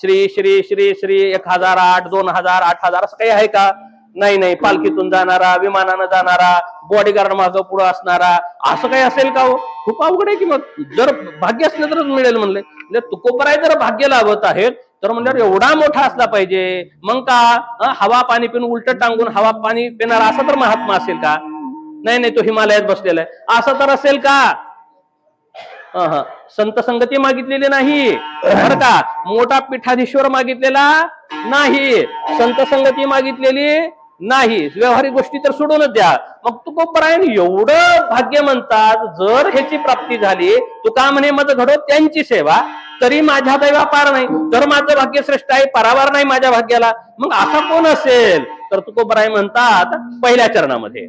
श्री श्री श्री श्री 1008 2000 8000 असं काही आहे का, नाही. पालखीतून जाणारा, विमानानं जाणारा, बॉडीगार्ड मागं पुढं असणारा, असं काही असेल का हो, खूप अवघड आहे की. मग जर भाग्य असलं तरच मिळेल म्हणले. तुकोबराय जर भाग्य लाभत आहेत तर म्हणल्यावर एवढा मोठा असला पाहिजे. मग का हवा पाणी पिऊन उलट टांगून हवा पाणी पिणारा असा तर महात्मा असेल का, नाही तो हिमालयात बसलेला आहे असं तर असेल का. संत संगती मागितलेली नाही बरं का, मोठा पीठाधीश्वर मागितलेला नाही, संत संगती मागितलेली नाही, व्यवहारिक गोष्टी तर सोडूनच द्या. मग तुकोबरायन एवढं भाग्य म्हणतात, जर ह्याची प्राप्ती झाली, तुका म्हणे मज घडो त्यांची सेवा, तरी माझ्या दैवा पार नाही, तर माझं भाग्य श्रेष्ठ आहे, पारावार नाही माझ्या भाग्याला. मग असा कोण असेल तर तुकोबराय म्हणतात पहिल्या चरणामध्ये,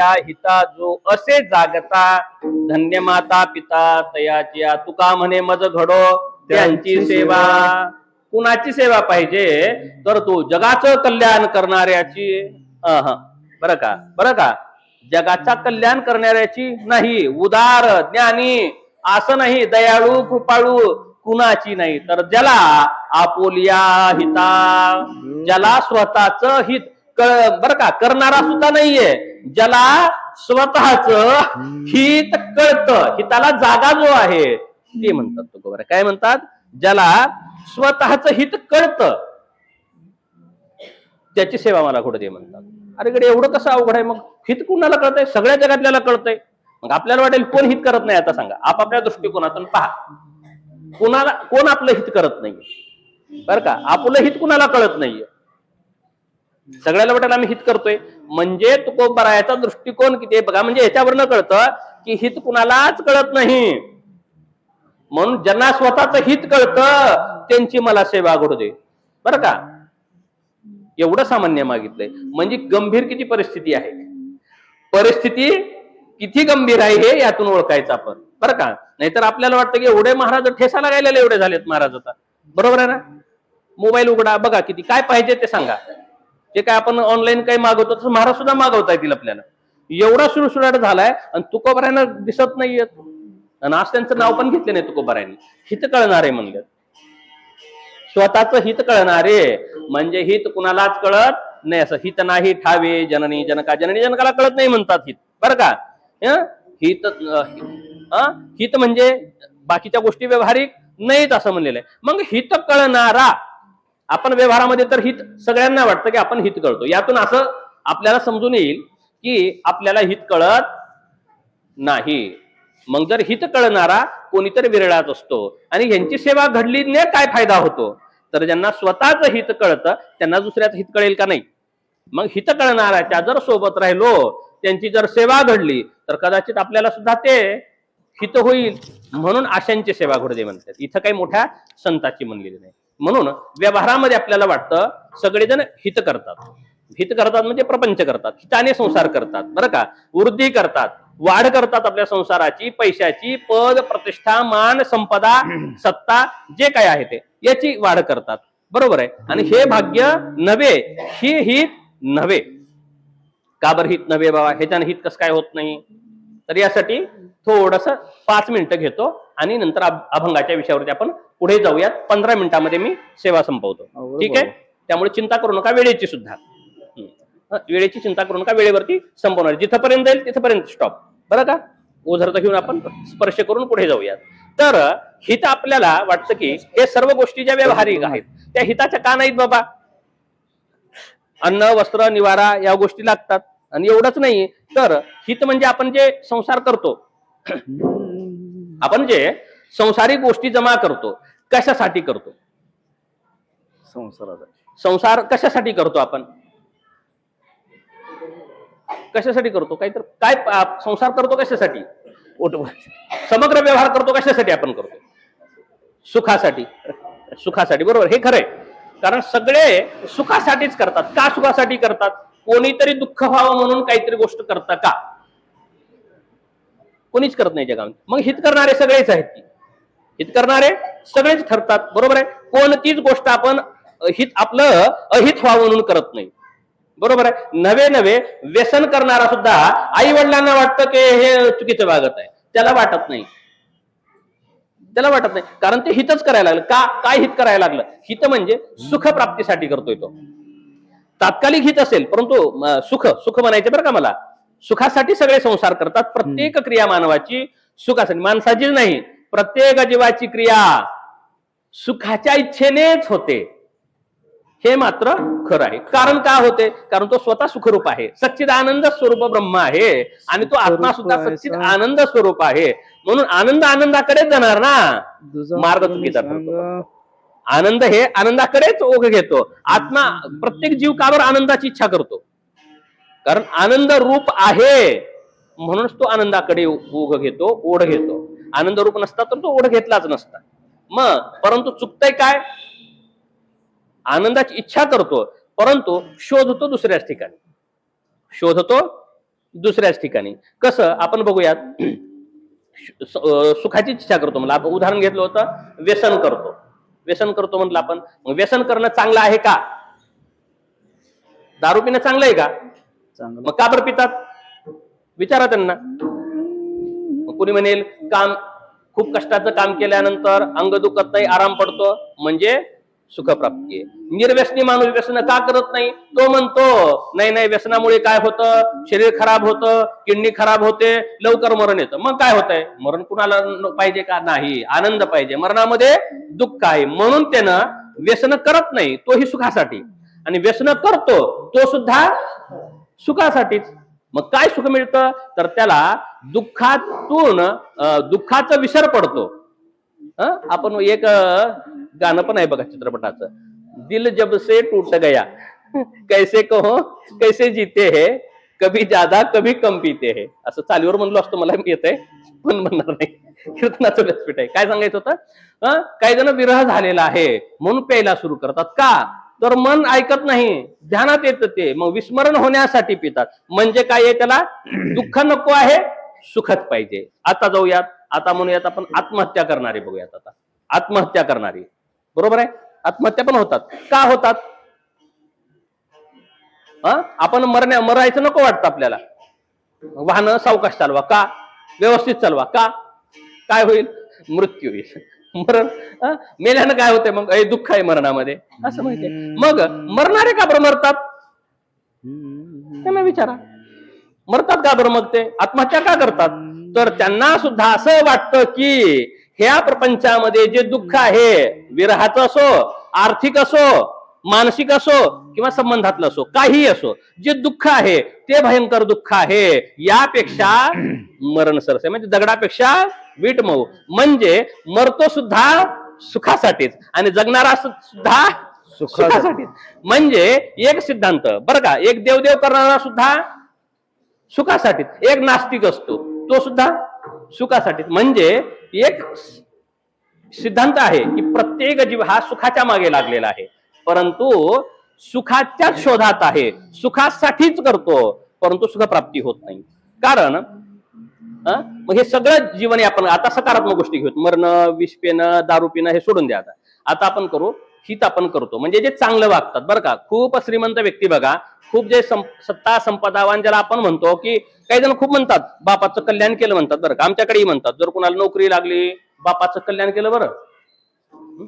या हिता जो असे जागता, धन्य माता पिता तयाची तुका म्हणे मज घडो त्यांची सेवा. कुणाची सेवा पाहिजे तर तो जगाचं कल्याण करणाऱ्याची. बरं का जगाचा कल्याण करणाऱ्याची नाही, उदार ज्ञानी असं नाही, दयाळू कृपाळू कुणाची नाही, तर ज्याला आपोलिया हिता, ज्याला स्वतःच हित बरं का करणारा सुद्धा नाहीये, ज्याला स्वतःच हित कळतं, हिताला जागा जो आहे ते म्हणतात तुकोबाराय. काय म्हणतात? ज्याला स्वतःच हित कळतं त्याची सेवा मला घोडदे म्हणतात. अरे गडे एवढं कसं अवघड आहे? मग हित कुणाला कळतंय? सगळ्या जगातल्याला कळतंय. मग आपल्याला वाटेल कोण हित करत नाही? आता सांगा, आपापल्या दृष्टिकोनातून पहा, कोण आपलं हित करत नाहीये. बरं का, आपलं हित कुणाला कळत नाहीये. सगळ्याला वाटेल आम्ही हित करतोय. म्हणजे तुकोबारायाचा दृष्टिकोन किती बघा. म्हणजे याच्यावरनं कळतं की हित कुणालाच कळत नाही. म्हणून ज्यांना स्वतःच हित कळतं त्यांची मला सेवा घडू. बरं का, एवढं सामान्य मागितलंय. म्हणजे गंभीर किती परिस्थिती आहे, परिस्थिती किती गंभीर आहे हे यातून ओळखायचं आपण. बरं का, नाहीतर आपल्याला वाटतं की एवढे महाराज ठेसाला गायलेले एवढे झालेत महाराज आता. बरोबर आहे ना? मोबाईल उघडा, बघा किती काय पाहिजे ते सांगा. जे काय आपण ऑनलाईन काही मागवतो तसं महाराज सुद्धा मागवता येतील आपल्याला. एवढा सुळसुळाट झालाय आणि तुकोबारायांना दिसत नाहीयेत. आणि आज त्यांचं नाव पण घेतलं नाही तुकोबारायांनी. हित कळणारे म्हणलं, स्वतःच हित कळणारे. म्हणजे हित कुणालाच कळत नाही. असं हित नाही ठावे जननी जनका, जननी जनकाला कळत नाही म्हणतात हित. बरं का, हित हित म्हणजे बाकीच्या गोष्टी व्यवहारिक नाहीत असं म्हणलेलं आहे. मग हित कळणारा, आपण व्यवहारामध्ये तर हित सगळ्यांना वाटतं की आपण हित कळतो. यातून असं आपल्याला समजून येईल की आपल्याला हित कळत नाही. मग जर हित कळणारा कोणीतरी विरळाच असतो आणि ह्यांची सेवा घडलीने काय फायदा होतो? तर ज्यांना स्वतःच हित कळतं त्यांना दुसऱ्याचं हित कळेल का नाही? मग हित कळणाऱ्याच्या जर सोबत राहिलो, त्यांची जर सेवा घडली तर कदाचित आपल्याला सुद्धा ते हित होईल. म्हणून आशांची सेवा घडू म्हणतात. इथं काही मोठ्या संतांची म्हणलेली नाही. म्हणून व्यवहारामध्ये आपल्याला वाटतं सगळेजण हित करतात. हित करतात म्हणजे प्रपंच करतात, हिताने संसार करतात. बरं का, वृद्धी करतात, वाढ करतात आपल्या संसाराची, पैशाची, पद प्रतिष्ठा मान संपदा सत्ता जे काय आहे ते याची वाढ करतात. बरोबर आहे. आणि हे भाग्य नव्हे, ही हित नव्हे. का बरं हित नव्हे बाबा? ह्याच्यानं हित कसं काय होत नाही? तर यासाठी थोडस 5 मिनिटं घेतो आणि नंतर अभंगाच्या विषयावरती आपण पुढे जाऊयात. 15 मिनिटांमध्ये मी सेवा संपवतो. ठीक आहे? त्यामुळे चिंता करू नका वेळेची सुद्धा. वेळेची चिंता करू नका, वेळेवरती संपवणार. जिथपर्यंत जाईल तिथपर्यंत स्टॉप. बरं का, ओझरता घेऊन आपण स्पर्श करून पुढे जाऊयात. तर हित आपल्याला वाटतं की हे सर्व गोष्टी ज्या व्यावहारिक आहेत त्या हिताच्या का नाहीत बाबा? अन्न वस्त्र निवारा या गोष्टी लागतात. आणि एवढंच नाही, तर हित म्हणजे आपण जे संसार करतो, आपण जे संसारिक गोष्टी जमा करतो, कशासाठी करतो? संसार कशासाठी करतो आपण? कशासाठी करतो? काय संसार करतो कशासाठी? समग्र व्यवहार करतो कशासाठी? आपण करतो सुखासाठी. सुखासाठी, बरोबर, हे खरंय. कारण सगळे सुखासाठीच करतात. का सुखासाठी करतात? कोणीतरी दुःख व्हावं म्हणून काहीतरी गोष्ट करतात का? कोणीच करत नाही जगामध्ये. मग हित करणारे सगळेच आहेत की, हित करणारे सगळेच ठरतात. बरोबर आहे. कोणतीच गोष्ट आपण हित आपलं अहित व्हावं म्हणून करत नाही. बरोबर आहे. नवे व्यसन करणारा सुद्धा आई वडिलांना वाटतं की हे चुकीचं वागत आहे, त्याला वाटत नाही. कारण ते हितच करायला लागलं. काय हित करायला लागलं? हित म्हणजे सुख प्राप्तीसाठी करतोय तो. तात्कालिक हित असेल, परंतु सुख म्हणायचे बरं का मला. सुखासाठी सगळे संसार करतात. प्रत्येक क्रिया मानवाची सुखासाठी, माणसाचीच नाही, प्रत्येक जीवाची क्रिया सुखाच्या इच्छेनेच होते. हे मात्र खरं आहे. कारण का होते? कारण तो स्वतः सुखरूप आहे, सच्चिदानंद स्वरूप ब्रह्म आहे. आणि तो आत्मा सुद्धा सच्चिद आनंद स्वरूप आहे. म्हणून आनंदाकडेच जाणार ना. मार्ग चुकीचा ठरतो. आनंद हे आनंदाकडेच ओघ घेतो. आत्मा, प्रत्येक जीव का बरं आनंदाची इच्छा करतो? कारण आनंद रूप आहे म्हणूनच तो आनंदाकडे ओघ घेतो, ओढ घेतो. आनंद रूप नसता तर तो ओढ घेतलाच नसता. मग परंतु चुकतंय काय? आनंदाची इच्छा करतो, परंतु शोधतो दुसऱ्याच ठिकाणी. शोधतो दुसऱ्याच ठिकाणी. कसं आपण बघूयात, सुखाची इच्छा करतो मला. आपण उदाहरण घेतलं होतं, व्यसन करतो. व्यसन करतो म्हटलं आपण. मग व्यसन करणं चांगलं आहे का? दारू पिणं चांगलं आहे का? चांगलं. मग का बरं पितात? विचारा त्यांना. कोणी म्हणेल काम, खूप कष्टाचं काम केल्यानंतर अंग दुखत नाही, आराम पडतो, म्हणजे सुखप्राप्ती आहे. निर्व्यसनी माणूस व्यसन का करत नाही? तो म्हणतो नाही नाही, व्यसनामुळे काय होतं, शरीर खराब होतं, किडनी खराब होते, लवकर मरण येतं. मग काय होतंय? मरण कुणाला पाहिजे का? नाही, आनंद पाहिजे. मरणामध्ये दुःख आहे, म्हणून त्यानं व्यसन करत नाही, तोही सुखासाठी. आणि व्यसन करतो तो सुद्धा सुखासाठीच. मग काय सुख मिळतं? तर त्याला दुःखातून दुःखाचा विसर पडतो. आपण एक गाणं पण आहे बघा चित्रपटाचं, दिल जब से टूट गया कैसे कहो कैसे जीते है, कभी ज्यादा कभी कम पीते है. असं चालीवर म्हणलो असतो, मला येतंय पण म्हणणार नाही. कीर्तनाचं व्यासपीठ आहे. काय सांगायचं होतं? काही जण विरह झालेला आहे म्हणून प्यायला सुरू करतात. का? तर मन ऐकत नाही, ध्यानात येतं ते, मग विस्मरण होण्यासाठी पितात. म्हणजे काय आहे? त्याला दुःख नको आहे, सुखच पाहिजे. आता जाऊयात, आता म्हणूयात आपण आत्महत्या करणारे बघूयात. आता आत्महत्या करणारी, बरोबर आहे, आत्महत्या पण होतात. का होतात? आपण मरायचं नको वाटतं आपल्याला. वाहनं सावकाश चालवा. का? व्यवस्थित चालवा. का? काय होईल? मृत्यू होईल. मरण मेल्यानं काय होतंय? मग दुःख आहे मरणामध्ये, असं माहितीये. मग मरणारे का बरं मरतात? त्यांना विचारा, मरतात का बरं? मग ते आत्महत्या का करतात? तर त्यांना सुद्धा असं वाटतं की ह्या प्रपंचामध्ये जे दुःख आहे, विरहाचं असो, आर्थिक असो, मानसिक असो किंवा संबंधातलं असो, काही असो, जे दुःख आहे ते भयंकर दुःख आहे. यापेक्षा मरण सरस आहे. म्हणजे दगडापेक्षा वीट मऊ. म्हणजे मरतो सुद्धा सुखासाठीच आणि जगणारा सुद्धा सुखासाठीच. म्हणजे एक सिद्धांत बरं का, एक देवदेव करणारा सुद्धा सुखासाठीच, एक नास्तिक असतो तो सुद्धा सुखासाठीच. म्हणजे एक सिद्धांत आहे की प्रत्येक जीव हा सुखाच्या मागे लागलेला आहे, परंतु सुखाच्याच शोधात आहे, सुखासाठीच करतो, परंतु सुखप्राप्ती होत नाही. कारण मग हे सगळं जीवन आपण आता सकारात्मक गोष्टी घेऊ. मरणं, विष पिणं, दारू पिणं हे सोडून द्या. आता आपण करू हित आपण करतो, म्हणजे जे चांगलं वागतात बरं का. खूप श्रीमंत व्यक्ती बघा, खूप जे सत्ता संपदावान ज्याला आपण म्हणतो, की काही जण खूप म्हणतात बापाचं कल्याण केलं म्हणतात बरं का. आमच्याकडेही म्हणतात, जर कुणाला नोकरी लागली, बापाचं कल्याण केलं बरं,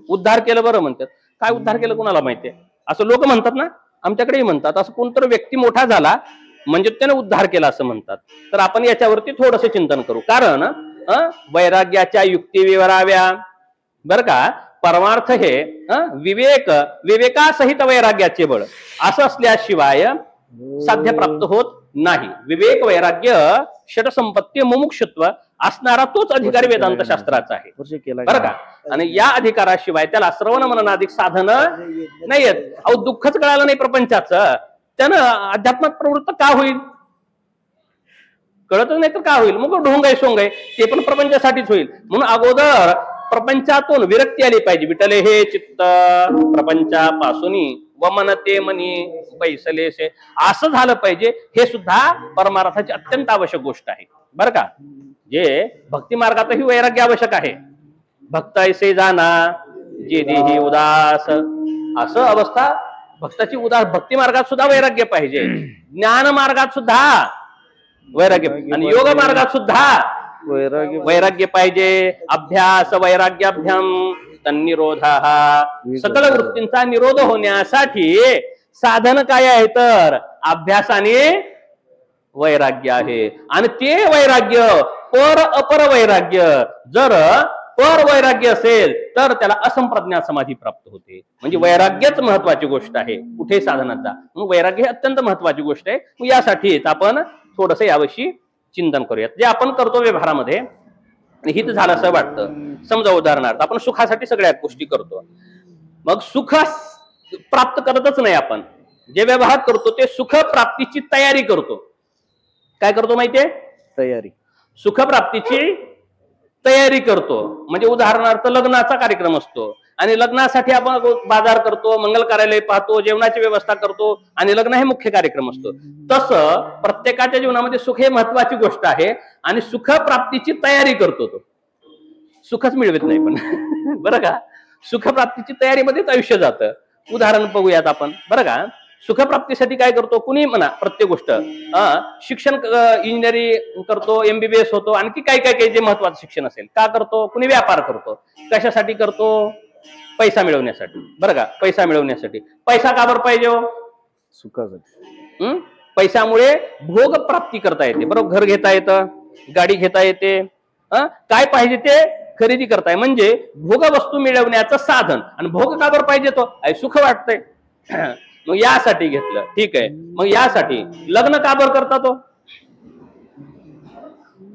उद्धार केलं बरं म्हणतात. काय उद्धार केलं कुणाला माहितीये? असं लोक म्हणतात ना, आमच्याकडेही म्हणतात. असं कोणतरी व्यक्ती मोठा झाला म्हणजे त्याने उद्धार केला असं म्हणतात. तर आपण याच्यावरती थोडंसं चिंतन करू. कारण वैराग्याच्या युक्ती विवराव्या बरं का. परमार्थ हे विवेकासहित वैराग्याचे बळ असं असल्याशिवाय साध्य प्राप्त होत नाही. विवेक, वैराग्य, षटसंपत्ती, मुमुक्षुत्व असणारा तोच अधिकारी वेदांत शास्त्राचा आहे बरं का. आणि या अधिकाराशिवाय त्याला श्रवण मननाधिक साधन नाही येत. अहो, दुःखच कळालं नाही प्रपंचाचं, त्यानं अध्यात्मात प्रवृत्त का होईल? कळतच नाही तर का होईल? मग ढोंगाय सोंगाय ते पण प्रपंचासाठीच होईल. म्हणून अगोदर प्रपंचातून विरक्ती आली पाहिजे. विठले हे चित्त प्रपंचापासून व मनते मनी पैसलेसे, असं झालं पाहिजे. हे सुद्धा परमार्थाची अत्यंत आवश्यक गोष्ट आहे बरं का. जे भक्ती मार्गातही वैराग्य आवश्यक आहे. भक्त ऐसे जाना जे देही उदास, असं अवस्था भक्ताची उदास. भक्ती मार्गात सुद्धा वैराग्य पाहिजे, ज्ञान मार्गात सुद्धा वैराग्य, आणि योग मार्गात सुद्धा वैराग्य पाहिजे. अभ्यास वैराग्याभ्याम तन्निरोध, सकल वृत्तींचा निरोध होण्यासाठी साधन काय आहे? तर अभ्यास आणि वैराग्य आहे. आणि ते वैराग्य पर अपर वैराग्य. जर पर वैराग्य असेल तर त्याला असंप्रज्ञा समाधी प्राप्त होते. म्हणजे वैराग्यच महत्वाची गोष्ट आहे कुठे साधनाचा. मग वैराग्य हे अत्यंत महत्वाची गोष्ट आहे. मग यासाठीच आपण थोडंसं याविषयी चिंतन करूयात, जे आपण करतो व्यवहारामध्ये. हित झालं असं वाटतं. समजा उदाहरणार्थ आपण सुखासाठी सगळ्या गोष्टी करतो, मग सुख प्राप्त करतच नाही. आपण जे व्यवहार करतो ते सुख प्राप्तीची तयारी करतो. काय करतो माहितीये? तयारी, सुखप्राप्तीची तयारी करतो. म्हणजे उदाहरणार्थ लग्नाचा कार्यक्रम असतो आणि लग्नासाठी आपण बाजार करतो, मंगल कार्यालय पाहतो, जेवणाची व्यवस्था करतो आणि लग्न हे मुख्य कार्यक्रम असतो. तसं प्रत्येकाच्या जीवनामध्ये सुख हे महत्वाची गोष्ट आहे आणि सुख प्राप्तीची तयारी करतो तो, सुखच मिळवत नाही पण बरं का. सुखप्राप्तीची तयारीमध्येच आयुष्य जातं. उदाहरण बघूयात आपण बरं का. सुखप्राप्तीसाठी काय करतो कुणी म्हणा, प्रत्येक गोष्ट शिक्षण, इंजिनिअरिंग करतो, MBBS होतो, आणखी काय काय काही जे महत्वाचं शिक्षण असेल का करतो. कुणी व्यापार करतो, कशासाठी करतो, पैसा मिळवण्यासाठी बरं का. पैसा मिळवण्यासाठी. पैसा का बरं पाहिजे हो? सुखासाठी. पैशामुळे भोग प्राप्ती करता येते बरोबर. घर घेता येतं, गाडी घेता येते, काय पाहिजे ते खरेदी करताय, म्हणजे भोग वस्तू मिळवण्याचं साधन. आणि भोग का बरं पाहिजे तो? सुख वाटतंय मग यासाठी घेतलं. ठीक आहे, मग यासाठी लग्न का बरं करतात तो?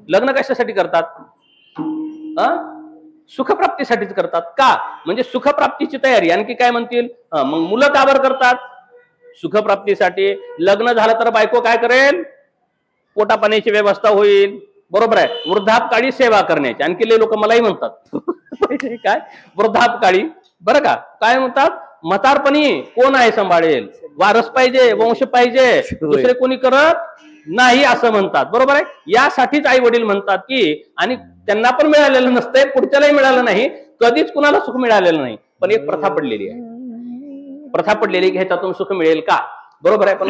लग्न कशासाठी करतात? सुखप्राप्तीसाठीच करतात का? म्हणजे सुखप्राप्तीची तयारी. आणखी काय म्हणतील, मग मुलं का बरं करतात? सुखप्राप्तीसाठी. लग्न झालं तर बायको काय करेल? पोटापाण्याची व्यवस्था होईल बरोबर आहे. वृद्धापकाळी सेवा करण्याची. आणखी लोक मलाही म्हणतात काय वृद्धापकाळी बरं का. काय म्हणतात, म्हातारपणी कोण आहे सांभाळेल, वारस पाहिजे, वंश पाहिजे, दुसरे कोणी करत नाही असं म्हणतात बरोबर आहे. यासाठीच आई वडील म्हणतात की, आणि त्यांना पण मिळालेलं नसतंय, पुढच्यालाही मिळालं नाही, कधीच कुणाला सुख मिळालेलं नाही. पण एक प्रथा पडलेली आहे, प्रथा पडलेली की ह्याच्यातून सुख मिळेल का बरोबर आहे. पण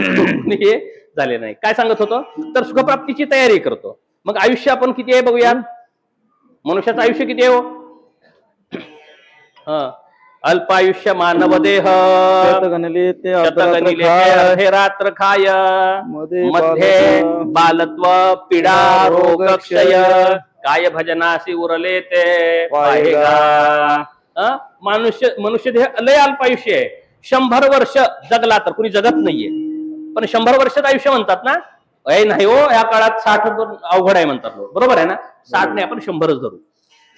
हे झाले नाही. काय सांगत होतो तर सुखप्राप्तीची तयारी करतो. मग आयुष्य आपण किती आहे बघूया. मनुष्याचं आयुष्य किती आहे हो? अल्पायुष्य मानव देह हे रात्र खाय मध्ये बालत्व पीडा रोग क्षय काय भजनाशी उरले ते मनुष्य देह लय अल्पायुष्य आहे. 100 वर्ष जगला तर, कुणी जगत नाहीये पण 100 वर्षात आयुष्य म्हणतात ना. नाही हो, या काळात 60 अवघड आहे म्हणतात लोक बरोबर आहे ना. 60 नाही, आपण 100च धरू.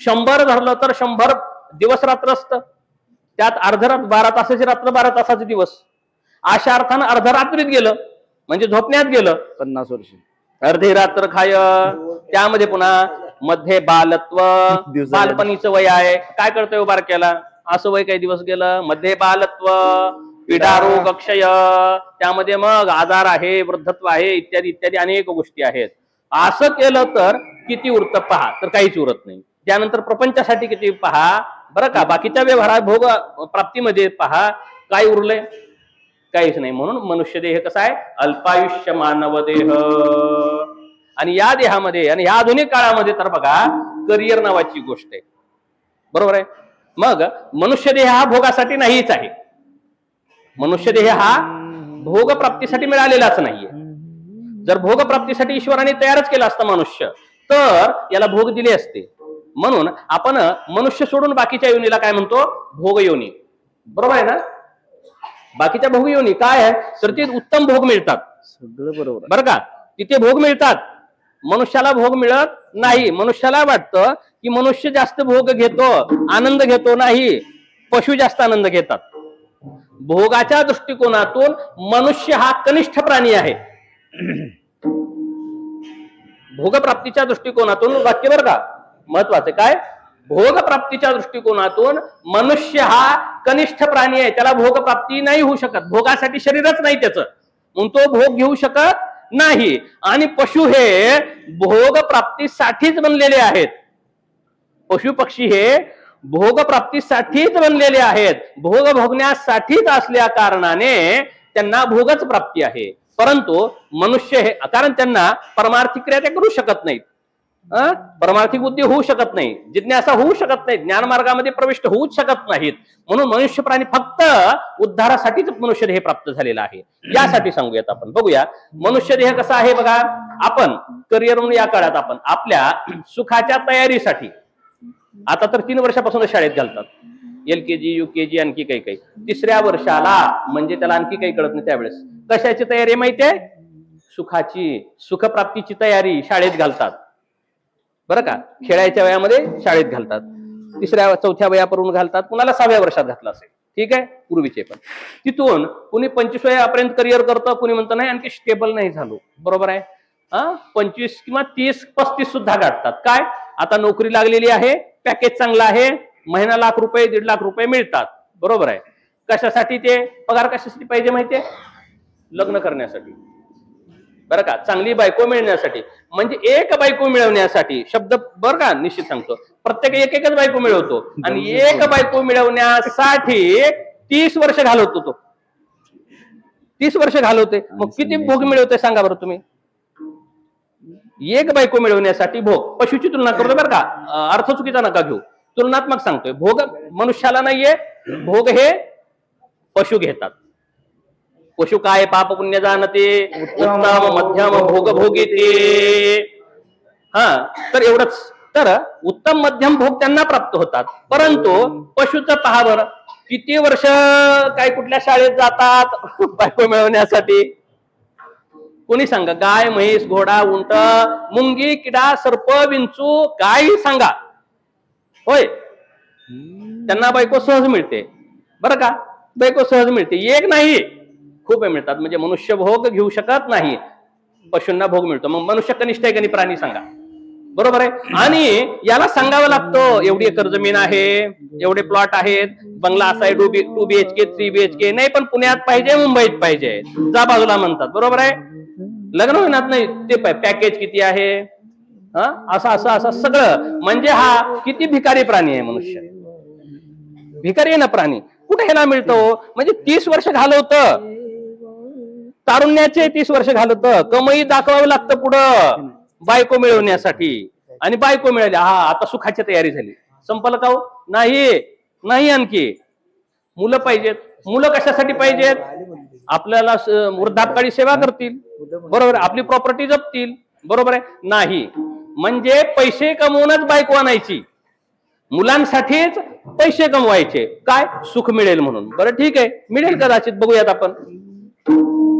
100 धरलं तर 100 दिवस रात्र असतं, त्यात अर्धरात 12 तासाची रात्र, 12 तासाचे दिवस. अशा अर्थानं अर्धरात्रीत गेलं म्हणजे झोपण्यात गेलं 50 वर्ष. अर्धे रात्र खाय, त्यामध्ये पुन्हा मध्ये बालत्व, बालपणीचं वय आहे. काय करतोय बारक्याला, असं वय काही दिवस गेलं. मध्ये बालत्व पीडा रोग अक्षय, त्यामध्ये मग आजार आहे, वृद्धत्व आहे, इत्यादी इत्यादी अनेक गोष्टी आहेत. असं केलं तर किती उरतं पहा, तर काहीच उरत नाही. त्यानंतर प्रपंचासाठी किती पहा बरं का. बाकीच्या व्यवहारात भोग प्राप्तीमध्ये पहा काय उरलंय, काहीच नाही. म्हणून मनुष्य देह कसा आहे, अल्पायुष्य मानव देह. आणि या देहामध्ये आणि या आधुनिक काळामध्ये तर बघा करिअर नावाची गोष्ट आहे बरोबर आहे. मग मनुष्य देह हा भोगासाठी नाहीच आहे. मनुष्य देह हा भोग प्राप्तीसाठी मिळालेलाच नाहीये. जर भोग प्राप्तीसाठी ईश्वराने तयारच केला असता मनुष्य, तर याला भोग दिले असते. म्हणून आपण मनुष्य सोडून बाकीच्या योनीला काय म्हणतो, भोग योनी बरोबर आहे ना. बाकीच्या भोग योनी काय आहे तर ते उत्तम भोग मिळतात, सगळं बरोबर बरं का. तिथे भोग मिळतात, मनुष्याला भोग मिळत नाही. मनुष्याला वाटतं की मनुष्य जास्त भोग घेतो, आनंद घेतो, नाही, पशु जास्त आनंद घेतात. भोगाच्या दृष्टिकोनातून मनुष्य हा कनिष्ठ प्राणी आहे. भोगप्राप्तीच्या दृष्टिकोनातून वाक्य बरं का महत्वाचं, काय भोगप्राप्तीच्या दृष्टिकोनातून मनुष्य हा कनिष्ठ प्राणी आहे. त्याला भोगप्राप्ती नाही होऊ शकत, भोगासाठी शरीरच नाही त्याचं, म्हणून तो भोग घेऊ शकत नाही. आणि पशु हे भोगप्राप्तीसाठीच बनलेले आहेत. पशु पक्षी हे भोगप्राप्तीसाठीच बनलेले आहेत, भोग भोगण्यासाठीच असल्या कारणाने त्यांना भोगच प्राप्ती आहे. परंतु मनुष्य हे, कारण त्यांना परमार्थिक क्रिया ते करू शकत नाहीत, परमार्थिक बुद्धी होऊ शकत नाही, जिज्ञासा होऊ शकत नाही, ज्ञान मार्गामध्ये प्रविष्ट होऊच शकत नाहीत. म्हणून मनुष्य प्राणी फक्त उद्धारासाठीच मनुष्य देह प्राप्त झालेला आहे. यासाठी सांगूयात आपण, बघूया मनुष्य देह कसा आहे बघा. आपण करिअर म्हणून या काळात आपण आपल्या सुखाच्या तयारीसाठी, आता तर 3 वर्षापासून शाळेत घालतात, LKG UKG आणखी काही काही. 3ऱ्या वर्षाला म्हणजे त्याला आणखी काही कळत नाही, त्यावेळेस कशाची तयारी माहितीये, सुखाची, सुखप्राप्तीची तयारी शाळेत घालतात बरं का. खेळायच्या वयामध्ये शाळेत घालतात, 3ऱ्या 4थ्या वयापर्यंत घालतात, कुणाला 6व्या वर्षात घातला असेल, ठीक आहे, पूर्वीचे. पण तिथून कुणी 25 वयापर्यंत करिअर करतं, कुणी म्हणतं नाही आणखी स्टेबल नाही झालो बरोबर आहे. 25 किंवा 30-35 सुद्धा गाठतात. काय आता नोकरी लागलेली आहे, पॅकेज चांगला आहे, महिना ₹1,00,000 ₹1.5 लाख मिळतात, बरोबर आहे. कशासाठी ते पगार कशासाठी पाहिजे माहितीये? लग्न करण्यासाठी, बरं का, चांगली बायको मिळण्यासाठी. म्हणजे एक बायको मिळवण्यासाठी, शब्द बरं का निश्चित सांगतो, प्रत्येक एकच बायको मिळवतो आणि एक बायको मिळवण्यासाठी 30 वर्ष घालवतो तो. 30 वर्ष घालवते. मग किती भोग मिळवते सांगा बरं तुम्ही? एक बायको मिळवण्यासाठी भोग. पशुची तुलना करतो बरं का, अर्थ चुकीचा नका घेऊ, तुलनात्मक सांगतोय. भोग मनुष्याला नाहीये, भोग हे पशु घेतात. पशु काय पाप पुण्य जाणते, उत्तम मध्यम भोग भोगीते. हा, तर एवढंच. तर उत्तम मध्यम भोग त्यांना प्राप्त होतात. परंतु पशुचं पहा बरं, किती वर्ष काय कुठल्या शाळेत जातात बायको मिळवण्यासाठी? कोणी सांगा? गाय, म्हैस, घोडा, उंट, मुंगी, किडा, सर्प, विंचू, काही सांगा, होय, त्यांना बायको सहज मिळते, बरं का, बायको सहज मिळते. एक नाही, खूप मिळतात. म्हणजे मनुष्य भोग घेऊ शकत नाही, पशूंना भोग मिळतो. मग मनुष्य कनिष्ठ आहे का नाही? प्राणी सांगा, बरोबर आहे. आणि याला सांगावं लागतं, एवढी एकर जमीन आहे, एवढे प्लॉट आहेत, बंगला असा आहे, 2 BHK 3 BHK नाही, पण पुण्यात पाहिजे, मुंबईत पाहिजे, जा बाजूला म्हणतात, बरोबर आहे. लग्न होणार नाही ते पॅकेज किती आहे, असं असं असं सगळं. म्हणजे हा किती भिकारी प्राणी आहे मनुष्य, भिकारी आहे ना प्राणी. कुठे ह्याला मिळतो? म्हणजे 30 वर्ष घालवतं, तारुण्याचे 30 वर्ष घालवतं, कमाई दाखवावं लागतं पुढं बायको मिळवण्यासाठी. आणि बायको मिळाली, हा आता सुखाची तयारी झाली, संपलं का हो? नाही, आणखी मुलं पाहिजेत. मुलं कशासाठी पाहिजेत? आपल्याला वृद्धापकाळी सेवा करतील, बरोबर, आपली प्रॉपर्टी जपतील, बरोबर आहे. नाही, म्हणजे पैसे कमवूनच बायको आणायची, मुलांसाठीच पैसे कमवायचे, काय सुख मिळेल म्हणून. बरं ठीक आहे, मिळेल कदाचित, बघूयात आपण,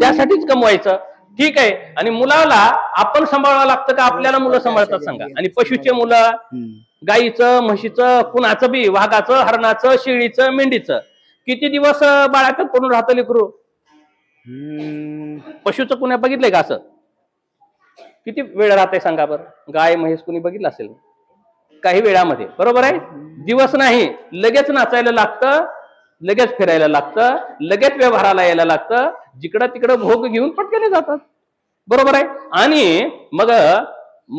त्यासाठीच कमवायचं, ठीक आहे. आणि मुलाला आपण सांभाळावं लागतं का आपल्याला मुलं सांभाळतात सांगा? आणि पशुचे मुलं, गाईचं, म्हशीचं, कुणाचं बी, वाघाचं, हरणाचं, शेळीचं, मेंढीचं, किती दिवस बाळातच पडून राहतं लेकरू? पशुचं कुणा बघितलंय का? असं किती वेळ राहते सांगा बरं? गाय, म्हैस कुणी बघितलं असेल काही वेळामध्ये, बरोबर आहे. दिवस नाही, लगेच नाचायला लागतं, लगेच फिरायला लागतं, लगेच व्यवहाराला यायला लागतं, जिकडं तिकडं भोग घेऊन पटकन जातात, बरोबर आहे. आणि मग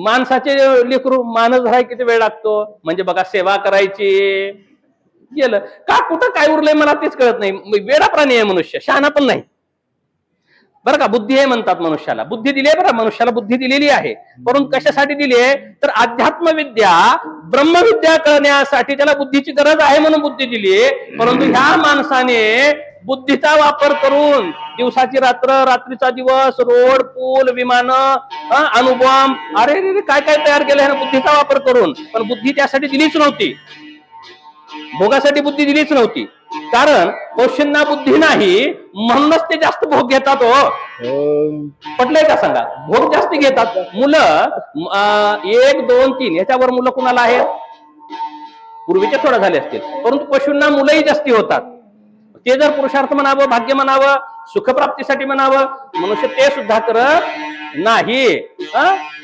माणसाचे लेकरू माणूस राहाय किती वेळ लागतो? म्हणजे बघा, सेवा करायची, गेलं का कुठं काय उरलंय मला तेच कळत नाही. वेडा प्राणी आहे मनुष्य, शहाणा पण नाही, बरं का. बुद्धी आहे म्हणतात मनुष्याला, बुद्धी दिली आहे बरं, मनुष्याला बुद्धी दिलेली आहे. परंतु कशासाठी दिली आहे? तर अध्यात्मविद्या, ब्रह्मविद्या कळण्यासाठी त्याला बुद्धीची गरज आहे म्हणून बुद्धी दिली आहे. परंतु ह्या माणसाने बुद्धीचा वापर करून दिवसाची रात्र, रात्रीचा दिवस, रोड, पूल, विमानं, अणुबॉम्ब, अरे काय काय तयार केलं आहे बुद्धीचा वापर करून. पण बुद्धी त्यासाठी दिलीच नव्हती, भोगासाठी बुद्धी दिलीच नव्हती. कारण पशूंना बुद्धी नाही म्हणूनच ते जास्त भोग घेतात. हो, पटलंय का सांगा? भोग जास्त घेतात मुलं. 1, 2, 3 याच्यावर मुलं कुणाला आहेत? पूर्वीचे थोडा झाले असतील, परंतु पशूंना मुलंही जास्ती होतात. ते जर पुरुषार्थ म्हणावं, भाग्य म्हणावं, सुखप्राप्तीसाठी म्हणावं, मनुष्य ते सुद्धा करत नाही.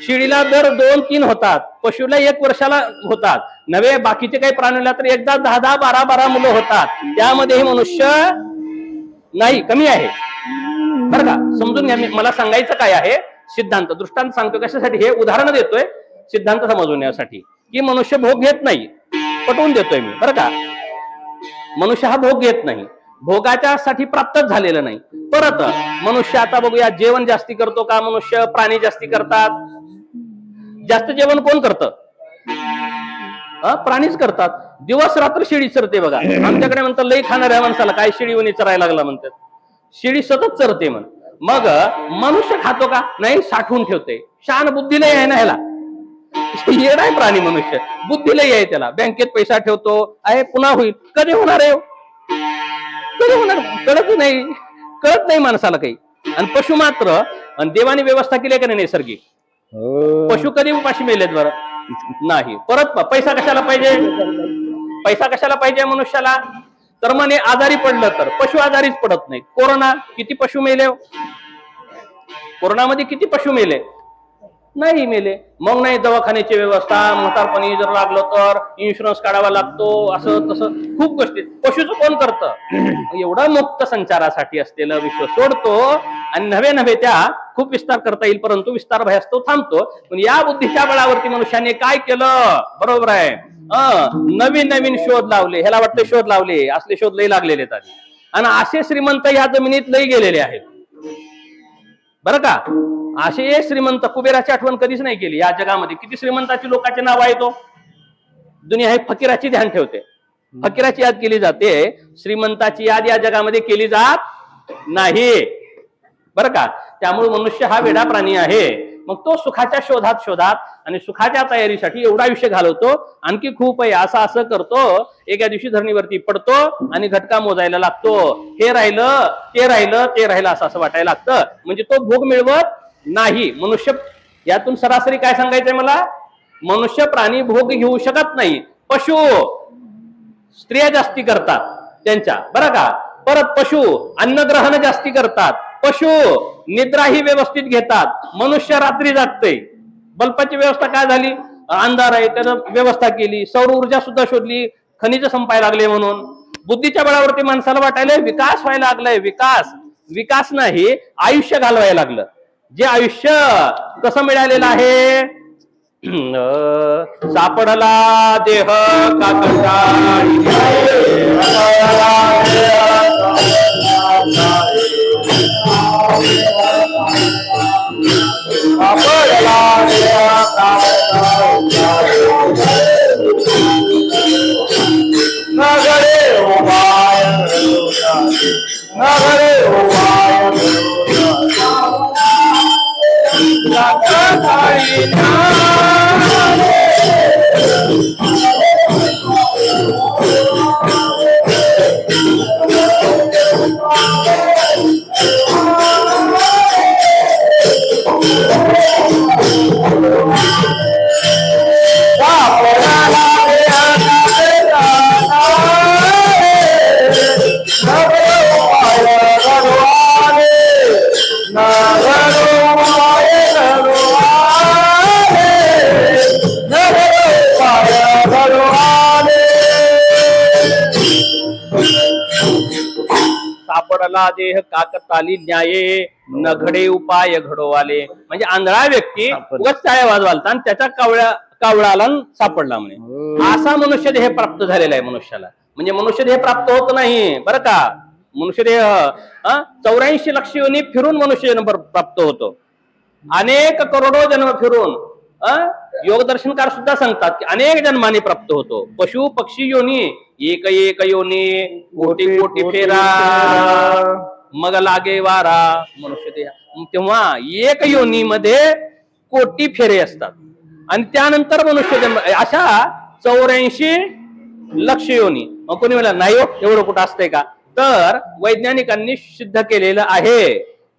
शिडीला दर 2-3 होतात, पशुला 1 वर्षाला होतात, नव्हे बाकीचे काही प्राणीला तर एकदा 10-10, 12-12 मुलं होतात. त्यामध्ये हे मनुष्य नाही, कमी आहे, बरं का. समजून घ्या. मला सांगायचं काय आहे? सिद्धांत, दृष्टांत सांगतो कशासाठी, हे उदाहरण देतोय सिद्धांत समजून यासाठी, की मनुष्य भोग घेत नाही, पटवून देतोय मी, बरं का. मनुष्य हा भोग घेत नाही, भोगाच्या साठी प्राप्तच झालेलं नाही. परत मनुष्य, आता बघूया, जेवण जास्ती करतो का मनुष्य? प्राणी जास्ती करतात. जास्त जेवण कोण करतं? प्राणीच करतात. दिवस रात्र शेळी चरते बघा. आमच्याकडे म्हणतात लई खाणाऱ्या माणसाला काय शेळी चरायला लागला म्हणतात. शेळी सतत चरते म्हण. मग मनुष्य खातो का? नाही, साठवून ठेवते. शहाण बुद्धी लई आहे ना ह्याला, येड आहे प्राणी मनुष्य, बुद्धी लई आहे त्याला. बँकेत पैसा ठेवतो आहे, पुन्हा होईल, कधी होणार आहे, कधी होणार, कळत नाही माणसाला काही. आणि पशु मात्र, आणि देवाने व्यवस्था केली का नाही नैसर्गिक, पशु कधी उपाशी मेलेत बरं? नाही. परत पैसा कशाला पाहिजे? पैसा कशाला पाहिजे मनुष्याला? तर म्हणे आजारी पडलं तर. पशु आजारीच पडत नाही. कोरोना किती पशु मेले? कोरोनामध्ये किती पशु मेले? नाही मेले. मग नाही दवाखान्याची व्यवस्था, म्हातारपणी जर लागलं तर इन्शुरन्स काढावा लागतो, असं तसं खूप गोष्टी. पशुचं कोण करतं? एवढं मुक्त संचारासाठी असलेलं विश्व सोडतो आणि नव्हे त्या खूप विस्तार करता येईल, परंतु विस्तार भयास्तव थांबतो. पण या बुद्धीच्या बळावरती मनुष्याने काय केलं? बरोबर आहे, नवीन नवीन शोध लावले. ह्याला वाटतं शोध लावले, असले शोध लई लागलेले आहेत आणि असे श्रीमंत या जमिनीत लई गेलेले आहेत बरं का. असे श्रीमंत, कुबेराची आठवण कधीच नाही केली या जगामध्ये. किती श्रीमंताची लोकांचे नाव आहे तो दुनिया हे फकीराची ध्यान ठेवते, फकीराची याद केली जाते, श्रीमंताची याद या जगामध्ये केली जात नाही बरं का. त्यामुळे मनुष्य हा वेडा प्राणी आहे. मग तो सुखाच्या शोधात आणि सुखाच्या तयारीसाठी एवढा आयुष्य घालवतो. आणखी खूप आहे, असं करतो, एका दिवशी धरणीवरती पडतो आणि घटका मोजायला लागतो. हे राहिलं ते राहिलं असं वाटायला लागतं. म्हणजे तो भोग मिळवत नाही मनुष्य. यातून सरासरी काय सांगायचंय मला? मनुष्य प्राणी भोग घेऊ शकत नाही. पशु, स्त्रिया जास्ती करतात त्यांच्या बरं का. परत पशु अन्नग्रहण जास्ती करतात, पशु निद्रा ही व्यवस्थित घेतात. मनुष्य रात्री जागते. बल्बाची व्यवस्था काय झाली? अंधार आहे त्यानं व्यवस्था केली, सौर ऊर्जा सुद्धा शोधली, खनिज संपायला लागले म्हणून. बुद्धीच्या बळावरती माणसाला वाटायला विकास व्हायला लागलाय. विकास नाही, आयुष्य घालवायला लागलं. जे आयुष्य कसं मिळालेलं आहे? सापडला देह काकटाळी, नगरे उपाय सापडला देह काकताली न्याये, नघडे उपाय घडो आले. म्हणजे आंधळा व्यक्ती उगाच टाळ्या वाजवालता आणि त्याच्या कावळाला सापडला म्हणे. असा मनुष्य देह प्राप्त झालेला आहे मनुष्याला. म्हणजे मनुष्य देह प्राप्त होत नाही बरं का. मनुष्य देह 84 लक्ष योनी फिरून मनुष्य जन्म प्राप्त होतो. अनेक करोडो जन्म फिरून योगदर्शनकार सुद्धा सांगतात की अनेक जन्माने प्राप्त होतो. पशु पक्षी योनी एक योनी, कोटी फेरा मग लागे वारा. मनुष्य देह तेव्हा एक योनीमध्ये कोटी फेरे असतात आणि त्यानंतर मनुष्य जन्म. अशा 84 लक्ष योनी. मग कोणी म्हणलं नाही हो एवढं कुठं असतंय का? तर वैज्ञानिकांनी सिद्ध केलेलं आहे.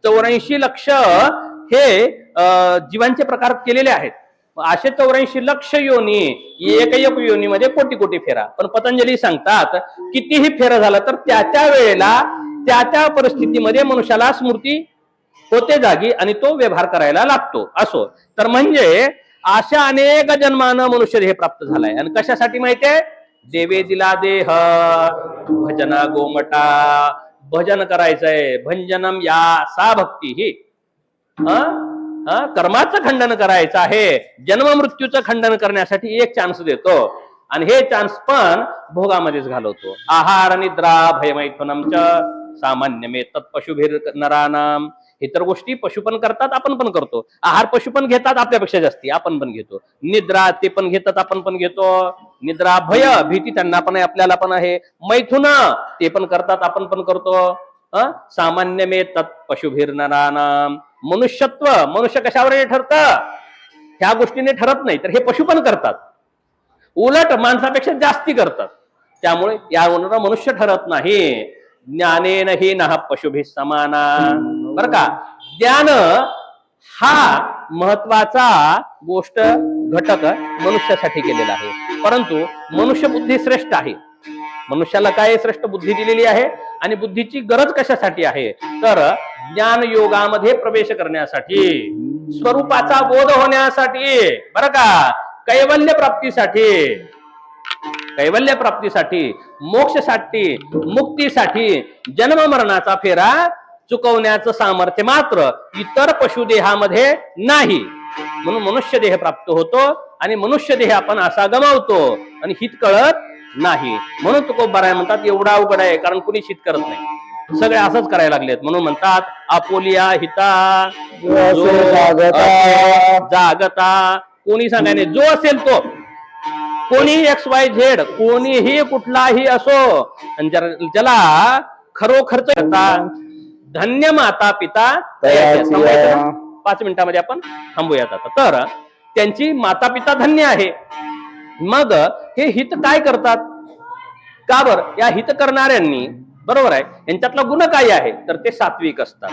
84 लक्ष हे जीवांचे प्रकार केलेले आहेत. असे 84 लक्ष योनी, एक योनीमध्ये कोटी फेरा. पण पतंजली सांगतात कितीही फेरा झाला तर त्या वेळेला त्या परिस्थितीमध्ये मनुष्याला स्मृती होते जागी आणि तो व्यवहार करायला लागतो. असो तर म्हणजे अशा अनेक जन्मानं मनुष्य हे प्राप्त झालाय. आणि कशासाठी माहितीये? देवे दिला देह भजना गोमटा. भजन करायचंय. भंजनम या सा भक्ती ही कर्माचं खंडन करायचं आहे. जन्म मृत्यूचं खंडन करण्यासाठी एक चान्स देतो आणि हे चान्स पण भोगामध्येच घालवतो. आहार निद्रा भयमैथुनम च सामान्य तत्पशुभिर नरानाम. इतर गोष्टी पशु पण करतात, आपण पण करतो. आहार पशु पण घेतात आपल्यापेक्षा जास्ती, आपण पण घेतो. निद्रा ते पण घेतात, आपण पण घेतो. निद्रा भय भीती त्यांना पण आहे, आपल्याला पण आहे. मैथुन ते पण करतात, आपण पण करतो. सामान्य मे तत्पशुभिर नरानाम. मनुष्यत्व मनुष्य कशावर ठरतं? ह्या गोष्टीने ठरत नाही, तर हे पशु पण करतात. उलट माणसापेक्षा जास्ती करतात. त्यामुळे यावर मनुष्य ठरत नाही. ज्ञानेन ही नः पशुभिः समाना. बर का, ज्ञान हा महत्वाचा गोष्ट घटक मनुष्यासाठी केलेला आहे. परंतु मनुष्य बुद्धी श्रेष्ठ आहे. मनुष्याला काय श्रेष्ठ बुद्धी दिलेली आहे आणि बुद्धीची गरज कशासाठी आहे तर ज्ञान योगामध्ये प्रवेश करण्यासाठी, स्वरूपाचा बोध होण्यासाठी, बरं का, कैवल्य प्राप्तीसाठी, मोक्षसाठी, मुक्तीसाठी, जन्म मरणाचा फेरा चुकवण्याचं सामर्थ्य मात्र इतर पशुदेहामध्ये नाही. म्हणून मनुष्य देह प्राप्त होतो आणि मनुष्य देह आपण असा गमावतो आणि हित कळत नाही. म्हणून तुकोबाराय म्हणतात एवढा अवघड आहे, कारण कुणी हित करत नाही, सगळे असंच करायला लागलेत. म्हणून म्हणतात आपोलिया हिता जागता. कोणी सांगायने जो असेल तो, कोणी XYZ, कोणीही कुठलाही असो, ज्याला खरोखरच धन्य माता पिता 5 मिनिटांमध्ये आपण थांबूयात आता. तर त्यांची माता पिता धन्य आहे. मग हे हित काय करतात का बर? या हित करणाऱ्यांनी, बरोबर आहे, यांच्यातला गुण काय आहे तर ते सात्विक असतात.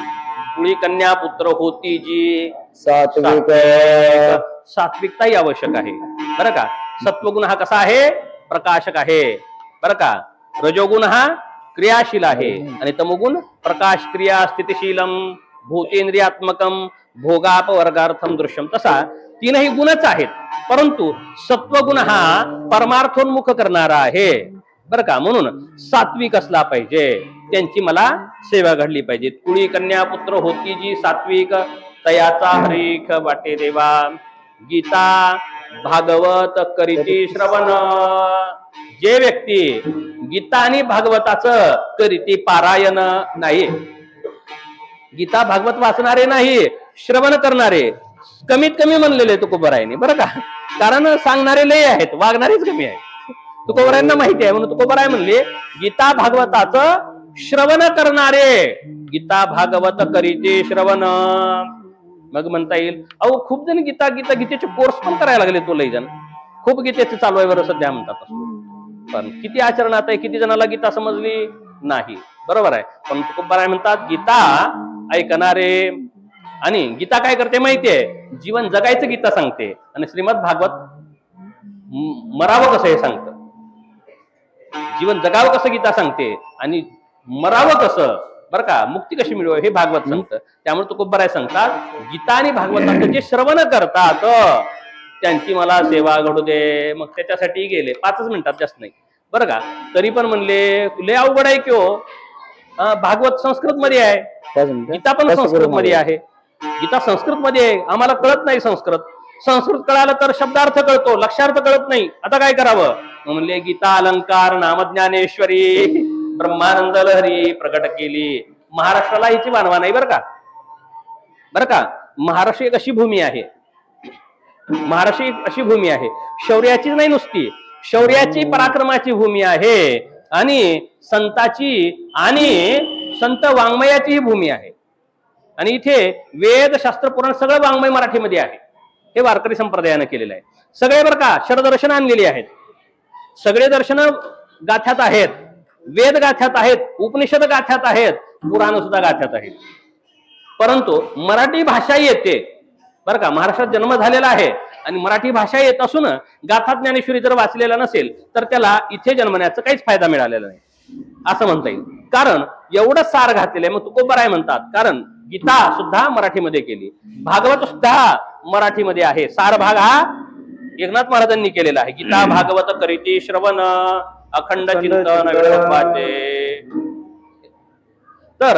कुळी कन्या पुत्र होती जी सात्विकताही आवश्यक आहे, बरं का. सत्वगुण हा कसा आहे? प्रकाशक आहे, बरं का. रजोगुण हा क्रियाशील आहे आणि तमोगुण प्रकाश क्रिया स्थितिशीलम भूतेंद्रियात्मकम भोगापवर्गार्थम दृश्यम. तसा तीनही गुणच आहेत, परंतु सत्वगुण हा परमार्थोन्मुख करणारा आहे, बरं का. म्हणून सात्विक असला पाहिजे, त्यांची मला सेवा घडली पाहिजे. कुळी कन्या पुत्र होती जी सात्विक, तयाचा हरीख वाटे देवा. गीता भागवत करीती श्रवण. जे व्यक्ती गीता आणि भागवताचं करीती पारायण नाही, गीता भागवत वाचणारे नाही, श्रवण करणारे कमीत कमी म्हणलेले तुकोबारायांनी, बरं का. कारण सांगणारे लय आहेत, वागणारेच कमी आहेत. तुकोबारायांना माहिती आहे, म्हणून तुकोबाराय म्हणले गीता भागवताचं श्रवण करणारे. गीता भागवत करीते श्रवण. मग म्हणता येईल अहो खूप जण गीतेचे कोर्स पण करायला लागले, तो लय जण खूप गीतेचे चालू आहे बरं सध्या म्हणतात. पण किती आचरणात आहे, किती जणाला गीता समजली नाही, बरोबर आहे. पण तुकोबाराय म्हणतात गीता ऐकणारे. आणि गीता काय करते माहितीये? जीवन जगायचं गीता सांगते. आणि श्रीमद भागवत मरावं कसं हे सांगतं, जीवन जगावं कसं गीता सांगते आणि मरावं कसं, बरं का, मुक्ती कशी मिळवावी हे भागवत सांगतं. त्यामुळे तुकोबाराय सांगतात गीता आणि भागवताचं जे श्रवण करतात त्यांची मला सेवा घडू दे. मग त्याच्यासाठी गेले 5 मिनिटात, जास्त नाही, बरं का. तरी पण म्हणले लय अवघड आहे की हो, भागवत संस्कृत मध्ये आहे, गीता पण संस्कृत मध्ये आहे. गीता संस्कृत मध्ये आहे, आम्हाला कळत नाही संस्कृत. संस्कृत कळालं तर शब्दार्थ कळतो, लक्षार्थ कळत नाही. आता काय करावं? म्हणले गीता अलंकार नामज्ञानेश्वरी ब्रह्मानंद लहरी प्रकट केली. महाराष्ट्राला हिची मानवा नाही, बरं का, बरं का. महाराष्ट्र एक अशी भूमी आहे, महाराष्ट्र एक अशी भूमी आहे, शौर्याची नाही नुसती, शौर्याची पराक्रमाची भूमी आहे आणि संताची आणि संत वाङ्मयाची ही भूमी आहे. आणि इथे वेद शास्त्र पुराण सगळं वाङ्मय मराठीमध्ये आहे. हे वारकरी संप्रदायानं केलेलं आहे. सगळे बरं का शरदर्शन आणलेली आहेत, सगळे दर्शन गाथ्यात आहेत, वेद गाथ्यात आहेत, उपनिषद गाथ्यात आहेत, पुराण सुद्धा गाथ्यात आहेत. परंतु मराठी भाषा येते, बरं का. महाराष्ट्रात जन्म झालेला आहे आणि मराठी भाषा येत असून गाथा ज्ञानेश्वरी जर वाचलेला नसेल तर त्याला इथे जन्मण्याचा काहीच फायदा मिळालेला नाही असं म्हणता येईल. कारण एवढं सार घातलेलं आहे. मग तुकोबाराय म्हणतात कारण गीता सुद्धा मराठीमध्ये केली, भागवत सुद्धा मराठीमध्ये आहे. सार भाग हा एकनाथ महाराजांनी केलेला आहे. गीता भागवत करीती श्रवण अखंड चिंतन विठोबाचे. तर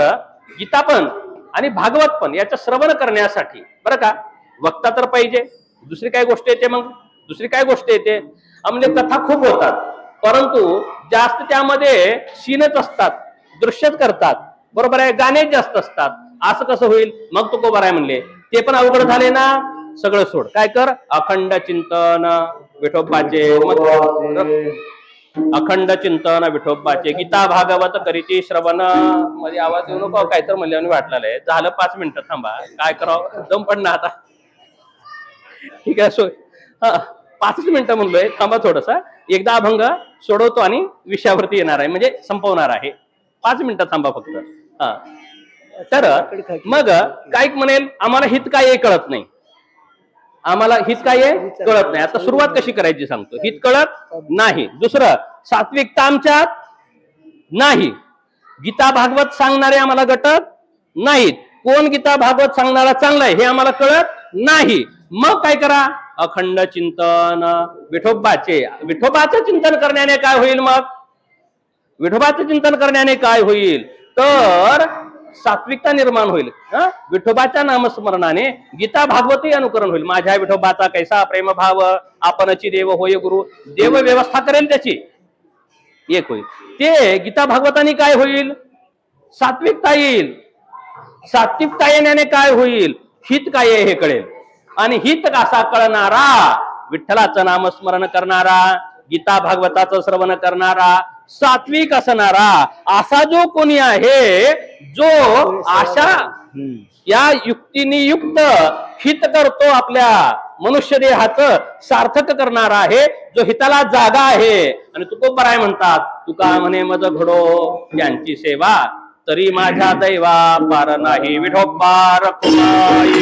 गीता पण आणि भागवत पण याचं श्रवण करण्यासाठी, बरं का, वक्ता तर पाहिजे. दुसरी काय गोष्ट येते? मग दुसरी काय गोष्ट येते? म्हणजे कथा खूप होतात, परंतु जास्त त्यामध्ये सीनच असतात, दृश्यच करतात, बरोबर आहे, गाणेच जास्त असतात. असं कसं होईल? मग तुकोबाराय म्हणले ते पण अवघड झाले ना, सगळं सोड, काय कर, अखंड चिंतन विठोबाचे. अखंड चिंतन विठोबाचे. गीता भागवत करीती श्रवण. मध्ये आवाज येऊ नको, काय तर म्हणल्याने वाटलेलं आहे. झालं 5 मिनिटं, थांबा, काय करावं, दम पण ना आता. ठीक आहे, सोय 5 मिनिटं म्हणलोय, थांबा थोडसा, एकदा अभंग सोडवतो आणि विषयावरती येणार आहे, म्हणजे संपवणार आहे. 5 मिनिटं थांबा फक्त. तर मग काय म्हणेल, आम्हाला हित काय आहे कळत नाही, आम्हाला हित काय आहे कळत नाही. आता सुरुवात कशी करायची सांगतो. हित कळत नाही. दुसरं, सात्विकता आमच्यात नाही. गीता भागवत सांगणारे आम्हाला गटत नाहीत. कोण गीता भागवत सांगणारा चांगला आहे हे आम्हाला कळत नाही. मग काय करा, अखंड चिंतन विठोबाचं चिंतन करण्याने काय होईल? मग विठोबाचं चिंतन करण्याने काय होईल तर सात्विकता निर्माण होईल. विठोबाच्या नामस्मरणाने गीता भागवतही अनुकरण होईल. माझ्या विठोबाचा कैसा प्रेम भाव, आपणची देव होय गुरु. देव व्यवस्था करेल त्याची, एक होईल. ते गीता भागवताने काय होईल? सात्विकता येईल. सात्विकता येण्याने काय होईल? हित काय आहे हे कळेल. आणि हित कसा कळणारा? विठ्ठलाचं नामस्मरण करणारा, गीता भागवताचं श्रवण करणारा, सात्विक असणारा असा जो कोणी आहे, जो अशा या युक्तीने युक्त हित करतो, आपल्या मनुष्य देहाचं सार्थक करणारा आहे, जो हिताला जागा आहे. आणि तुकोबराय म्हणतात, तुका म्हणे मज घडो यांची सेवा, तरी माझ्या दैवा पार नाही. विठोबा रखुमाई.